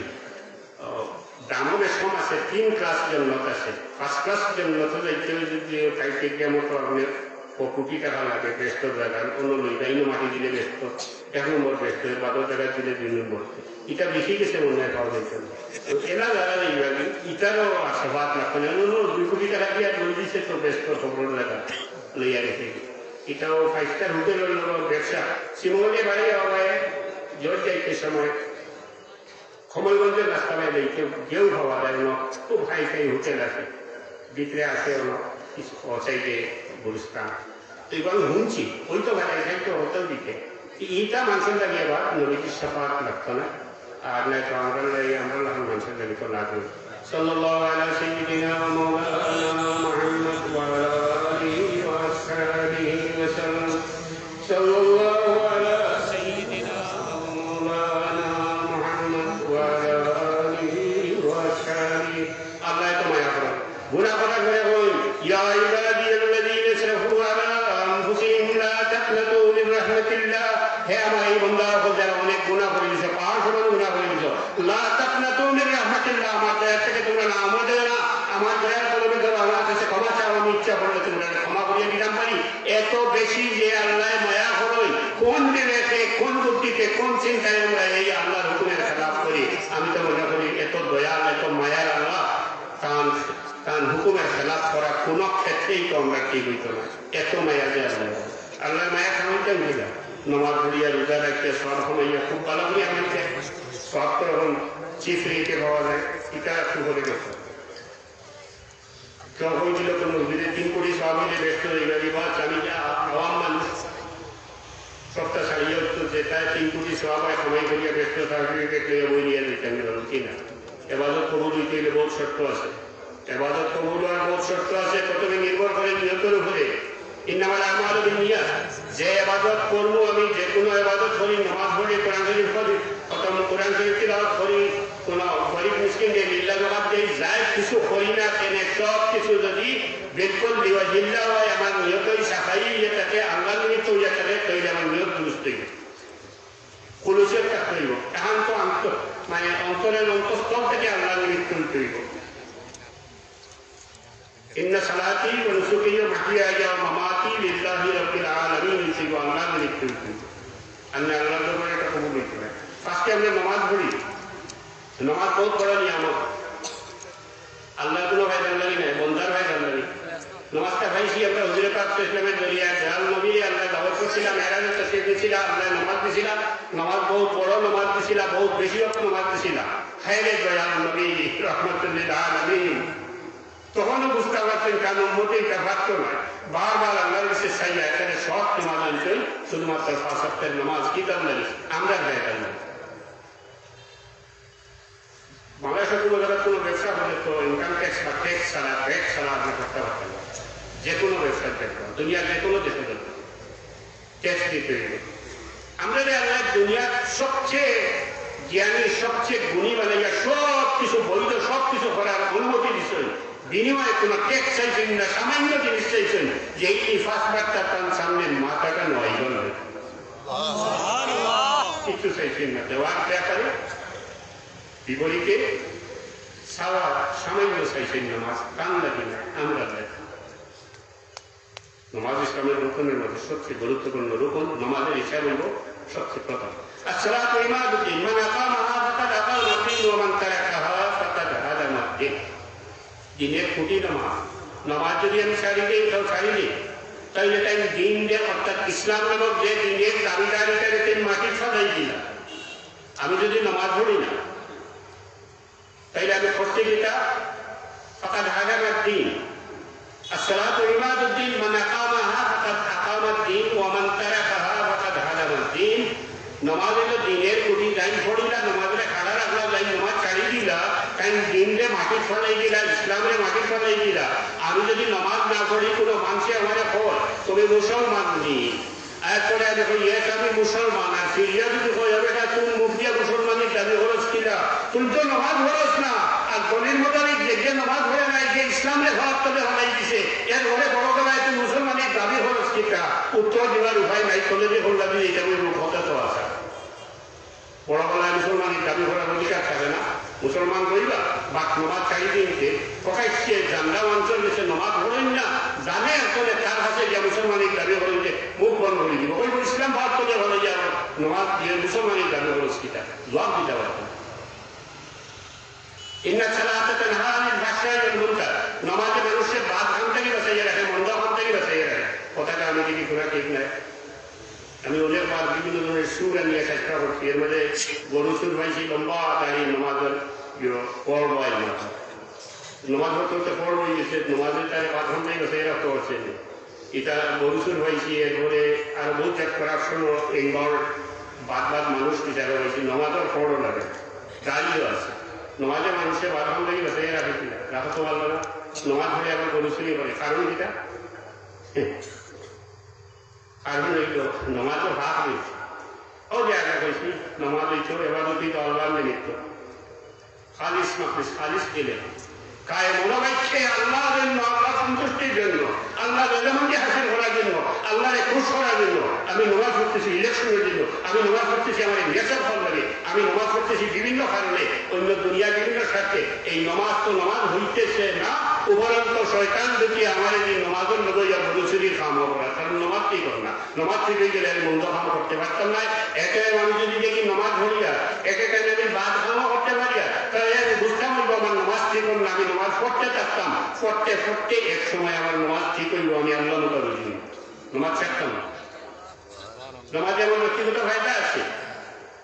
দামও বেশ কম আছে। 3 ক্লাস জন্মত আছে, 1st ক্লাস জন্মত যাইতে যদি খাইতে মতো আপনি 1 কোটি টাকা লাগে ব্যস্ত জায়গা, অন্য লইটা ইনো মাটি দিলে ব্যস্ত 1 নম্বর ব্যস্ত, 12 টাকা দিলে 2 নম্বর। এটা বেশি গেছে মনে হয় পাওয়া যাইতে এরা যারা এইভাবে ইটারও আশাবাদ রাখেন, 2 কোটি টাকা দিয়ে লই দিছে তো ব্যস্ত খবর জায়গা লইয়া রেখে। এটাও 5 স্টার হোটেলের ব্যবসা। শ্রীমঙ্গলে বাড়ি হবে জোর যাইতে সময় কমলগঞ্জের রাস্তা বাইরে কেউ ভাবা যায় না, খুব হাই ফাই হোটেল আছে, ভিতরে আছে অসাইডে গুরুস্থান। তো এবার শুনছি ওই তো ভাই তো হোটেল দিতে এইটা মানুষের লাগে আবার নবীজির সাফাত লাগতো না, আর নাই তো আমরা মানুষের লাগে তো লাগবে। সাল্লাল্লাহু আলা সাইয়্যিদিনা ওয়া মাওলানা মুহাম্মদ ওয়া আলা আলিহি ওয়া আসহাবিহি ওয়া সাল্লাম। সাল্লাল্লাহু আলা সাইয়্যিদিনা ওয়া মাওলানা মুহাম্মদ ওয়া আলা আলিহি ওয়া আসহাবিহি। আল্লাহ তো মায়া করেন, গুনাহ করে কই ইয়া ইবাদিয়াল্লাযীনা আসরাফু আলা আনফুসিহিম লা তাকনাতু মিন রাহমাতিল্লাহ। হে আমার এই বান্দারা যারা অনেক গুনাহ করে দিয়েছে, পাহাড় সমান গুনাহ করে দিয়েছে, লা তাকনাতু মিন রাহমাতিল্লাহ, আমার দয়া থেকে তোমরা না আমোদে না, আমার দয়ার কলমে ধরো, আমার কাছে ক্ষমা চাও, আমি ইচ্ছা করলে তোমরা ক্ষমা করিয়ে দিতাম পারি। এত বেশি যে আল্লাহ মায়া করই, কোন দিনেতে কোন বুদ্ধিতে কোন চিন্তায় আমরা এই আল্লাহর হুকুমের খেলাফ করি। আমি তো মনে করি এত দয়াল এত মায়ার আল্লাহ, তার হুকুমের খেলাফ করা কোন ক্ষেত্রেই তো আমরা ঠিক হইত না। এত মায়া যে আল্লাহ মায়া খাওয়াইতেন দিলা নমাজ পড়িয়া রোজা রাখতে সব সময় খুব ভালো করি আমাকে সব তো এখন চিফ রেটে পাওয়া যায়, এটা একটু করে গেছে কেউ হয়েছিল তো মসজিদে 3 কোটি সব মিলে ব্যস্ত হয়ে গেল। আমি আওয়াম মানুষ সবটা সারিয়ে উঠতো যেটা 3 কোটি সব হয় সময় করিয়া ব্যস্ত সার্টিফিকেট নিয়ে বই নিয়ে দিতেন কিনা। এবাদত কবুল হইতে গেলে বহুত শর্ত আছে, এবাদত কবুল হওয়ার বহুত শর্ত আছে, প্রথমে নির্ভর করে নিয়তের উপরে। ইন্নামাল আমালু বিন্নিয়াত, যে ইবাদত করব আমি যে কোনো ইবাদত করি, নামাজ পড়ি, কোরআন শরীফ পড়ি, অথবা কোরআন শরীফ তিলাওয়াত করি, কোন গরিব মিসকিনকে লিল্লাহ জবাব দেই, যাই কিছু করি না কেন সব কিছু যদি বিলকুল লিওয়াজিল্লাহ হয়, আমার নিয়তই সাফাই এটাকে আল্লাহ নিমিত্ত হইয়া থাকে, তৈরি আমার নিয়ত দুরুস্ত হইবে, কুলুসের থাকতে হইব, একান্ত মানে অন্তরের অন্তঃস্থল থেকে আল্লাহ নিমিত্ত হইতে হইব। ইন্না সালাতি ওয়া নুসুকি ওয়া মাহইয়ায়া ওয়া মামাতি লিল্লাহি রাব্বিল আলামিন, এই আল্লাহ নিমিত্ত হইতে হইব। আমরা আল্লাহর দরবারে এটা কবুল হইতে হয়। ফার্স্টে আমরা নামাজ পড়ি, নামাজ বহুত বড় নিয়ামত, আল্লাহ কোনো ভাই জানলানি নাই, বন্দার ভাই জানলানি। নামাজটা ভাইছি আমরা হুজুরে পাক ইসলামের জরিয়া জাল নবী আল্লাহ দাওয়াত করছিলাম, মেরাজে তশরিফ দিছিলাম, আল্লাহ নামাজ দিছিলাম, নামাজ বহুত বড় নামাজ দিছিলাম, বহুত বেশি ওয়াক্ত নামাজ দিছিলাম। খায়রে দয়াল নবী রাহমাতুল লিল আলামিন তখনও বুঝতে পারছেন কেন উম্মতে এটা পারতো না। বারবার আল্লাহর কাছে চাইয়া এখানে সব নামাজ আনছেন, শুধুমাত্র 5 ওয়াক্তের নামাজ কি করলেন আমরা গায়ে করলাম। বাংলাদেশের কোনো জায়গায় কোনো ব্যবসা হলে তো ইনকাম ট্যাক্স বা ট্যাক্স ছাড়া ব্যাগ ছাড়া আপনি করতে পারতেন না। যে কোনো ব্যবসার ক্ষেত্রে দুনিয়ার যে কোনো দেশে দেখবেন ট্যাক্স দিতে হবে। আমরা আল্লাহ দুনিয়ার সবচেয়ে জ্ঞানী সবচেয়ে গুণী বানাইয়া সব কিছু বৈধ সব কিছু করার অনুমতি দিচ্ছেন, বিনিময়ে কোনো ট্যাক্স চাইছেন না, সামান্য জিনিস চাইছেন যে এই 5 বারটা তার সামনে মাথাটা নয় গেল কিছু চাইছেন না। দেওয়ার ব্যাপারে বিপরীতে সাওয়া সামান্য চাইছেন নামাজ কান লাগে না আমরা লাগে। নামাজ ইসলামের রুকনের মধ্যে সবচেয়ে গুরুত্বপূর্ণ রুকন, নামাজের হিসাব হইল সবচেয়ে প্রথম। আসসালাতু ইমাদুদ্দিন, মান আকামাহা ফাকাদ আকামা দ্দীন ওয়া মান তারাকাহা ফাকাদ হাদামা দ্দীন। দিনের খুঁটি নামাজ। নামাজ যদি আমি ছাড়ি দিই তাও ছাড়ি দিই, তাহলে তাই দিন দিয়ে অর্থাৎ ইসলাম নামক যে দিনের দাবিদারিটাকে মাটি সদাই দিলাম। আমি যদি নামাজ পড়ি না তাইলে আমি করতে গেটা ফাকাদ হাদামা দ্দীন। আসসালাতু ইমাদুদ্দিন, মান আকামাহা ফাকাদ আকামা দ্দীন ওয়া মান তারাকাহা ফাকাদ হাদামা দ্দীন। নামাজ হলো দিনের খুঁটি। যাই পড়িলা নামাজে খাড়া রাখলা, যাই নামাজ ছাড়ি দিলা তাই দিনরে মাটি ফলাই দিলা, ইসলামরে মাটি ফলাই দিলা। আমি যদি নামাজ না পড়ি কোনো মানুষে আমার ফল তুমি মুসলমান নেই, এরপরে দেখো ইয়েস আমি মুসলমান, আর ফিরিয়া যদি কই হবে না তুমি মুখ দিয়া মুসলমানের দাবি হরস কিনা, তুমি তো নামাজ হরস না। আর দলিল মোতাবেক যে নামাজ হয়ে নাই, যে ইসলামের ভাব তবে হলাই দিছে, এর ঘরে বড় গলায় তুমি মুসলমানের দাবি হরস কিনা, উত্তর দেওয়ার উপায় নাই। চলে যে হল দাবি এটা ওই রূপ হতে তো আসা বড় গলায় মুসলমানের দাবি করার অধিকার থাকে না। মুসলমান কইবা বা নমাজ ছাড়ি দিনকে প্রকাশ্যে জানলা অঞ্চল দেশে নমাজ হলেন না জানে আসলে তার হাতে যে মুসলমানের দাবি হলেন যে মুখ বন্ধ করে দিব, ওই ইসলাম ভাব করে হলে যে নমাজ দিয়ে মুসলমানের দাবি হল কিটা জবাব দিতে পারতেন। ইন্না সালাতা তানহা আনিল ফাহশাই ওয়াল মুনকার, নামাজে মানুষের বাদ খান থেকে বাঁচাইয়া রাখে, মন্দ খান থেকে বাঁচাইয়া রাখে। কথাটা আমি যদি ঘোরা ঠিক নাই, আমি ওদের পর বিভিন্ন ধরনের সুর নিয়ে চেষ্টা করছি। এর মধ্যে গরু সুর পাইছি লম্বা দাঁড়িয়ে নামাজের পড়ব, নামাজ করতে পড়ব গেছে নামাজের তারে বাথরুম নেই বসে রাখতে পারছে। এটা গরু সুর পাইছি। এরপরে আরো বহু চেক করার সময় এইবার বাদ মানুষ বিচার হয়েছি নামাজের পড়ও লাগে, দাঁড়িয়েও আছে। নামাজে মানুষের বাথরুম থেকে বসে রাখে কিনা রাখা তো পারলো না, নামাজ হয়ে আবার গরু সুরই করে। কারণ এটা কারণ হইল নমাজও ভাগ হয়েছে। ও যে আগে হয়েছি নমাজ হইতো এবাদতি তো আল্লাহর নিমিত্ত, খালিস মাখলিস খালিস দিলে কায়ে মনে রাখছে আল্লাহর জন্য, আল্লাহ সন্তুষ্টির জন্য, আল্লাহ রেজামন্দি হাসিল করার জন্য, আল্লাহরে খুশ করার জন্য। আমি নমাজ পড়তেছি ইলেকশনের জন্য, আমি নমাজ পড়তেছি আমার নেশার ফল লাগে, আমি নমাজ পড়তেছি বিভিন্ন কারণে, অন্য দুনিয়া বিভিন্ন স্বার্থে। এই নমাজ তো নমাজ হইতেছে না, উপরন্ত শয়তান যদি আমার এই নমাজের লইয়া বলুচুরির কাম করা, কারণ নমাজ কি কর না, নমাজ থেকে গেলে আমি মন্দ কাম করতে পারতাম না। একে আমি যদি দেখি নমাজ ধরিয়া একে টাইমে আমি বাদ কামও করতে পারিয়া, তাহলে আমি বুঝতাম হইব আমার নমাজ ঠিক হল না। আমি নমাজ পড়তে চাচ্তাম, পড়তে পড়তে এক সময় আমার নমাজ ঠিক হইব, আমি আল্লাহ মতো বুঝি নমাজ ছাড়তাম না। নমাজে আমার ব্যক্তিগত ফায়দা আছে।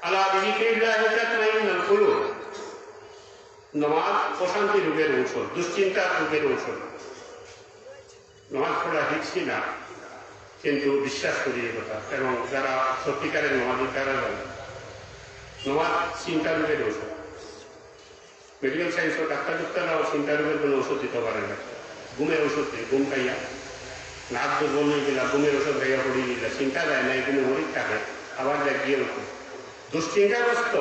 আল্লাহ বিযিকরিল্লাহি তাতমাইন্নুল কুলুব। নমাজ অশান্তি রোগের ঔষধ, দুশ্চিন্তার রোগের ঔষধ। নমাজ পড়া শিখছি না কিন্তু বিশ্বাস করি এ কথা, এবং যারা সত্যিকারের নমাজি তারা জানে নমাজ চিন্তা রোগের ঔষধ। মেডিকেল সায়েন্সের ডাক্তাররাও চিন্তা রোগের কোনো ওষুধ দিতে পারে না। ঘুমের ওষুধ দেয়, ঘুম খাইয়া নাক দুর্বল হয়ে গেলা, ঘুমের ওষুধ খাইয়া পড়িয়ে দিলা, চিন্তা যায় না, এগুলো মরিক থাকে, আবার দেখ গিয়ে উঠে দুশ্চিন্তাগ্রস্ত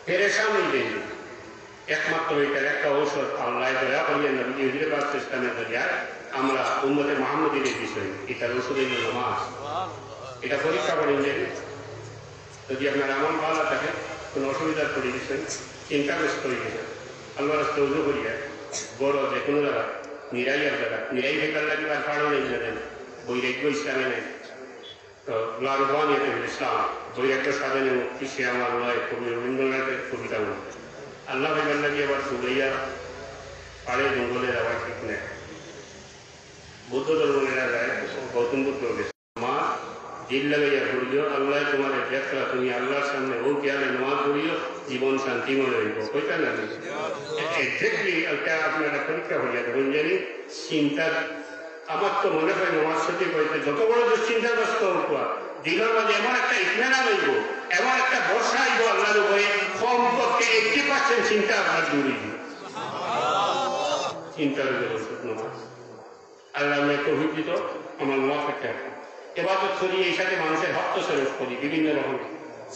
পেরেশান হয়ে যায়। একমাত্র এটার একটা ঔষধ আল্লাহ দয়া করিয়া নবী হুজুরে পাক ইসলামের দরিয়ায় আমরা উম্মতে মুহাম্মদীর বিষয়, এটার ওষুধ হইল নামাজ। এটা পরীক্ষা করে নেন, যদি আপনার আমল ভালো থাকে কোনো অসুবিধার পড়ে গেছেন, চিন্তাগ্রস্ত হয়ে গেছেন, আল্লাহ রাস্তা উজু করিয়া বড় যে কোনো জায়গা নিরাইয়ার জায়গা নিরাই ভেকার লাগবে আর কারো নেই জানেন বৈরাগ্য ইসলামে নেই। তো লারবান ইসলাম বৈরাগ্য সাধনে মুক্তি সে আমার নয়, কবি রবীন্দ্রনাথের কবিতা মনে আল্লাহ ভেকার লাগিয়ে আবার সুলাইয়া পাড়ে জঙ্গলে যাওয়া ঠিক নেই। বৌদ্ধ ধর্ম নেওয়া যায়, গৌতম বুদ্ধ গেছে আমার দিল লাগাইয়া করিও, আল্লাহ তোমার দেখলা, তুমি আল্লাহর সামনে ও কেয়ালে নামাজ পড়িও, জীবন শান্তিময় হইব। কইতা না এক্সাক্টলি একটা আপনারা পরীক্ষা হইয়া তখন জানি চিন্তা। আমার তো মনে হয় নামাজ সাথে কইতে যত বড় দুশ্চিন্তাগ্রস্ত হওয়া দিলের মাঝে এমন একটা ইতমেনা হইব, এমন একটা বর্ষা আইব আল্লাহর উপরে, কমপক্ষে 80% চিন্তা আপনার দূরে দিব। চিন্তার উপরে নামাজ আল্লাহ তৌফিক আমার মাফ একটা এবাদত করি, এই সাথে মানুষের হক সরফ করি বিভিন্ন রকমের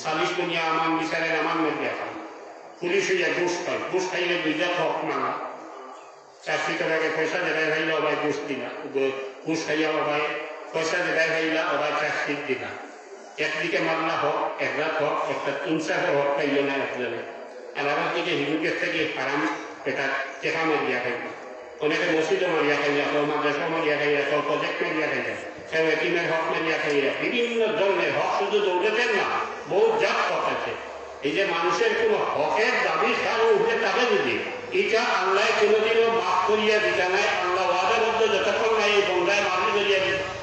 সালিশ দুনিয়া আমান বিচারের আমার মধ্যে খাই, পুলিশ হইয়া ঘুষ খাই, ঘুষ খাইলে দুইটা হক মানা, চাকরি করাকে পয়সা দেয় ভাইলা অবাই ঘুষ দিলা, ঘুষ খাইয়া অবাই পয়সা দেয় ভাইলা অবাই চাকরি দিলা। একদিকে মামলা হোক, এক রাত হোক, একটা ইনসাফের হক খাইল না একজনে, আর আমার দিকে হিন্দুকে থেকে হারাম এটা টেকা মারিয়া খাইল, অনেকে মসজিদও মারিয়া খাইয়া, কেউ মাদ্রাসা মারিয়া খাইয়া, কেউ প্রজেক্ট মারিয়া খাইয়া, কেউ এটিমের হক মারিয়া খাইয়া, বিভিন্ন ধরনের হক শুধু দৌড়েতেন না, বহু জাত হক আছে। এই যে মানুষের কোন হকের দাবি সার উঠে থাকে যদি এটা আল্লাহ কোনোদিনও মাফ করিয়া দিতে নাই, আল্লাহ ওয়াদের মধ্যে যতক্ষণ নাই এই বন্ধায় মাফি করিয়া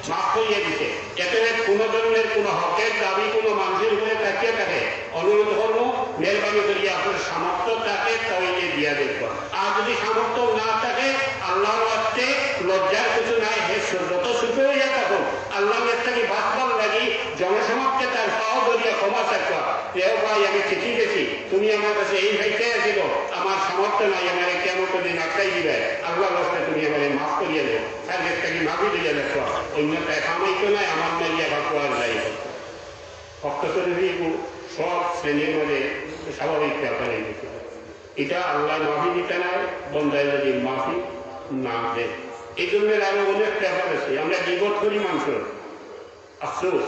মাফ করিয়া দিতে, এখানে কোন ধরনের কোন হকের দাবি কোন মানুষের উপরে তাকিয়ে থাকে, অনুরোধ করবো মেহরবানি করিয়া আপনার সামর্থ্য থাকে তাইলে দিয়া দেখব। আর যদি সামর্থ্য না থাকে আল্লাহর রাস্তে লজ্জার কিছু নাই, হে যত সুখে হইয়া থাকুন আল্লাহর থেকে বাঁচবার লাগি জনসমাজকে তার পাও ধরিয়া ক্ষমা চাইবা, এও ভাই আমি চিঠি গেছি, তুমি আমার কাছে এই ভাইতে আসিল, আমার সামর্থ্য নাই, আমার কেমন দিন আটকাই দিবে, আল্লাহর রাস্তায় তুমি আমার মাফ করিয়া দেব, তার থেকে মাফি দিয়া দেখো, অন্যটায় কামাইতো নাই, আমার মারিয়া ভাবো আর যাই ভক্ত সব শ্রেণীর মধ্যে স্বাভাবিক ব্যাপার এই দিকে এটা আল্লাহ মাফি দিতে নাই, বন্ধায় যদি মাফি না দেয়। এই জন্য আরো অনেক ব্যাপার আছে, আমরা বিপদ করি মানুষের আফসোস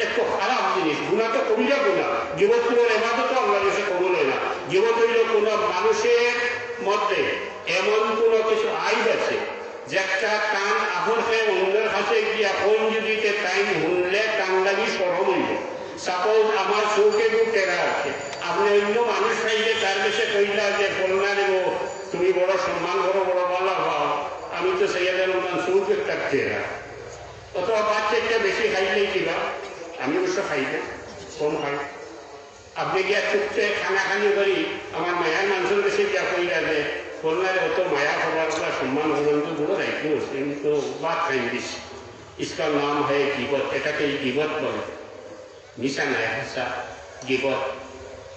এত খারাপ জিনিস, গুণা তো কবিরা গুণা, জীবত করে এবাদত আল্লাহ দেশে কবল হয় না। জীবত হইল কোন মানুষের মধ্যে এমন কোন কিছু আইব আছে যে একটা কান আপনকে অন্যের কাছে গিয়া কোন যদি টাইম শুনলে কান লাগি সরম হইব। সাপোজ আমার চৌকে খুব টেরা আছে, আপনি অন্য মানুষ পাইলে তার বেশি কইলা যে কন্যা দেব, তুমি বড় সম্মান করো, বড় বলা পাও, আমি তো সেই চৌকে একটা টেরা, অথবা বাচ্চাটা বেশি খাইলেই কিবা, আমি অবশ্য খাই না, কম খাই। আপনি গিয়া চুপতে খানাখানি করি আমার মায়ার মানুষের বেশি গিয়া কইলা যে কন্যারে অত মায়া খাবার সম্মান হবেন তো বড় দায়িত্ব, কিন্তু বাদ খাই দিস, इसका नाम है गिबत, এটাকে গিবত বলে, মিশা নাই হাসা গিবত।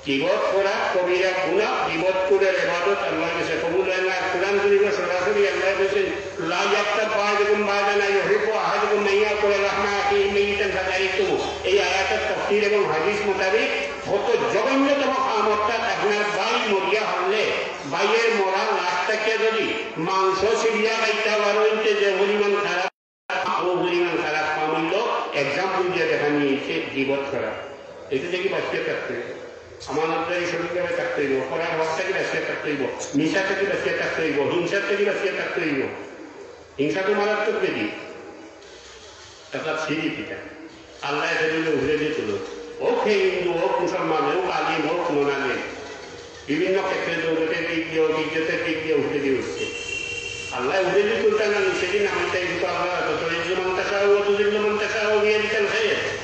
গিবত করা কবিরা গুনাহ, গিবত করে ইবাদত আল্লাহর কাছে কবুল হয় না। কুরআন শরীফে সরাসরি আল্লাহ বলেছেন লা ইয়াক্তাব বা'দুকুম বা'দান ইউহিব্বু আহাদুকুম মান ইয়াকুলা লাহমা আখিহি মাইতান ফাকারিহতুমু। এই আয়াতের তাফসীর এবং হাদিস মোতাবেক কত জঘন্যতম কাম অর্থাৎ আপনার ভাই মরিয়া হলে ভাইয়ের মরা লাশটাকে যদি মাংস ছিড়িয়া খাইতে পারেন যে পরিমাণ খারাপ, ও পরিমাণ খারাপ কাম হইল এক্সাম্পল দিয়ে দেখা নিয়েছে গিবত করা। এটা থেকে বাঁচিয়ে থাকতে হইব, আমানতদারি সঠিকভাবে থাকতে হইব, করার হক থেকে বাঁচিয়ে থাকতে হইব, মিশা থেকে বাঁচিয়ে থাকতে হইব, হিংসার থেকে বাঁচিয়ে থাকতে হইব। হিংসা তো মারাত্মক বেদি, অর্থাৎ সিঁড়ি পিতা আল্লাহ সেগুলো ঘুরে দিয়ে তুলো, হোক হিন্দু হোক মুসলমান হোক আলিম হোক মোনালিম, বিভিন্ন ক্ষেত্রে দৌলতের দিক দিয়ে হোক ইজ্জতের দিক দিয়ে উঠে দিয়ে উঠছে। আল্লাহ উঠে দিয়ে তুলতে না সেদিন আমি চাই কিন্তু আল্লাহ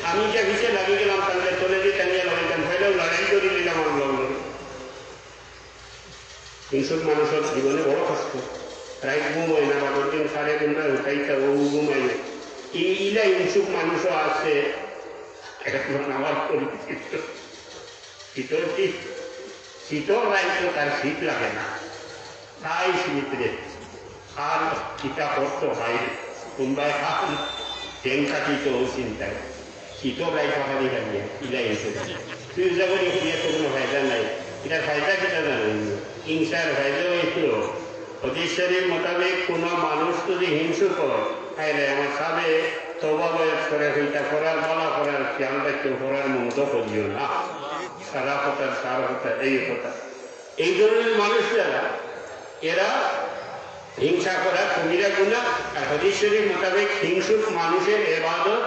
আমি যা ভিসে লাগিয়ে গেলাম তাহলে চলে দিয়ে টানিয়ে লাগাইতাম, ফেলেও লড়াই করে দিলাম আন্দোলন। হিংসুক মানুষের জীবনে বড় কষ্ট, রাইট ঘুম হয় না, বাবার দিন 3:30 উঠাইতে ও ঘুমাই, এইলা হিংসুক মানুষও আছে। এটা আমার পরিচিত শীতল শীত, শীতল রাইতে তার শীত লাগে না, তাই শীতরে আর কিতা করতো ভাই তোমরা খান ট্রেনটা দিত ও চিন্তায় শীতল রাই পাখানি লাগিয়ে ইলাই এসে তুই যাবনি করিয়া তো কোনো ফায়দা নাই। এটার ফায়দা কিনা জানেন, হিংসার ফায়দা হয়েছিল হদিসের মোতাবেক কোনো মানুষ যদি হিংসুক হয় তাহলে আমার সাবে তওবা বয়স করে হইতা করার বলা করার খেয়ালটা কেউ করার মন্ত করিও না, সারা কথা সার কথা এই কথা। এই ধরনের মানুষ যারা এরা হিংসা করা কবিরা গুনাহ, আর হাদিস শরীফ মোতাবেক হিংসুক মানুষের ইবাদত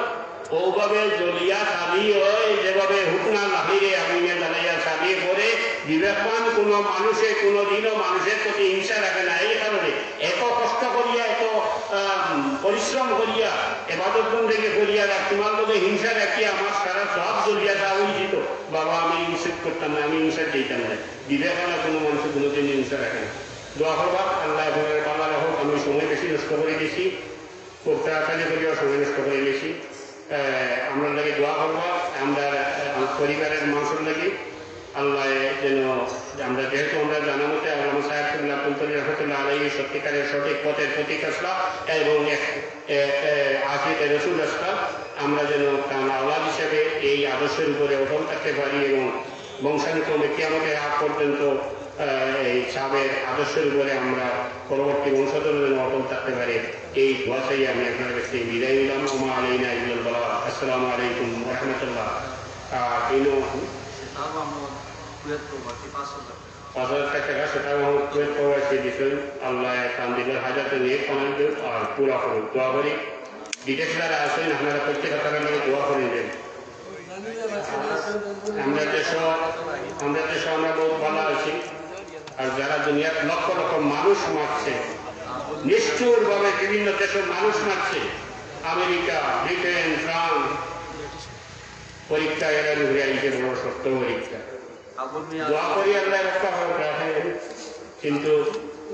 ওভাবে জ্বলিয়া চালি হয় যেভাবে হুকনা লাহিরে আগুনে জ্বালাইয়া চালিয়ে পড়ে। বিবেকবান কোন মানুষে কোনোদিনও মানুষের প্রতি হিংসা রাখে না। এই কারণে এত কষ্ট করিয়া এত পরিশ্রম করিয়া এবাদত বন্দেগী করিয়া তোমার লোকে হিংসা রাখিয়া আমার সারা সব জলিয়া দেওয়া উচিত। বাবা আমি নিষেধ করতাম না, আমি হিংসা দিতাম না। বিবেক না কোনো মানুষ কোনোদিন হিংসা রাখে না। দোয়া করবা আল্লাহ বাবা রাখো। আমি সময় বেশি নষ্ট করে দিয়েছি, খুব তাড়াতাড়ি করিয়া সময় নষ্ট করে দিয়েছি। আমরা লাগে দোয়া করবা, আমরা পরিবারের মানুষের লাগে আল্লাহ যেন আমরা যেহেতু আমরা জানা মতে আল্লাহ সাহেবুল্লাহ কুন্তলী রহমতুল্লাহ আলাইহি সত্যিকারের সঠিক পথের প্রতীক আসলা এবং আখিরাতে রসুল আসলা, আমরা যেন তার আওলাদ হিসেবে এই আদর্শের উপরে অটল থাকতে পারি এবং বংশানুক্রমে কিয়ামতের আগ পর্যন্ত এই সাবের আদর্শের উপরে আমরা পরবর্তী বংশধর যেন অটল থাকতে পারে। এই দোয়াটাই আমি আপনার কাছে বিদায় নিলাম। ওমা আলাইনা ইল্লাল বালাগ। আসসালামু আলাইকুম ওয়া রাহমাতুল্লাহ। $5,000 টাকা সেটাও কুয়েত প্রবাসী দিচ্ছেন। আল্লাহ তান্দিলের হাজাতে নিয়ে কমান দেব আর পুরা করুন। দোয়া করি বিদেশ যারা আছেন আপনারা প্রত্যেক তারা নিয়ে দোয়া করে দেন। আমরা দেশ আমরা বহুত ভালো আছি। আর যারা দুনিয়ার লক্ষ লক্ষ মানুষ মারছে, নিষ্ঠুর ভাবে বিভিন্ন দেশের মানুষ মারছে, আমেরিকা, ব্রিটেন, ফ্রান্স, পরীক্ষা এরা ঘুরে আইছে বড় সত্য পরীক্ষা। দোয়া করি আল্লাহ রক্ষা রাখে, কিন্তু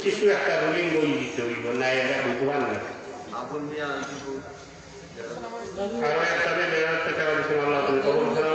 কিছু একটা রুলিং বই দিতে হইব না, এরা বুঝবার না। আরো একটা আল্লাহ তুমি কবুল করো।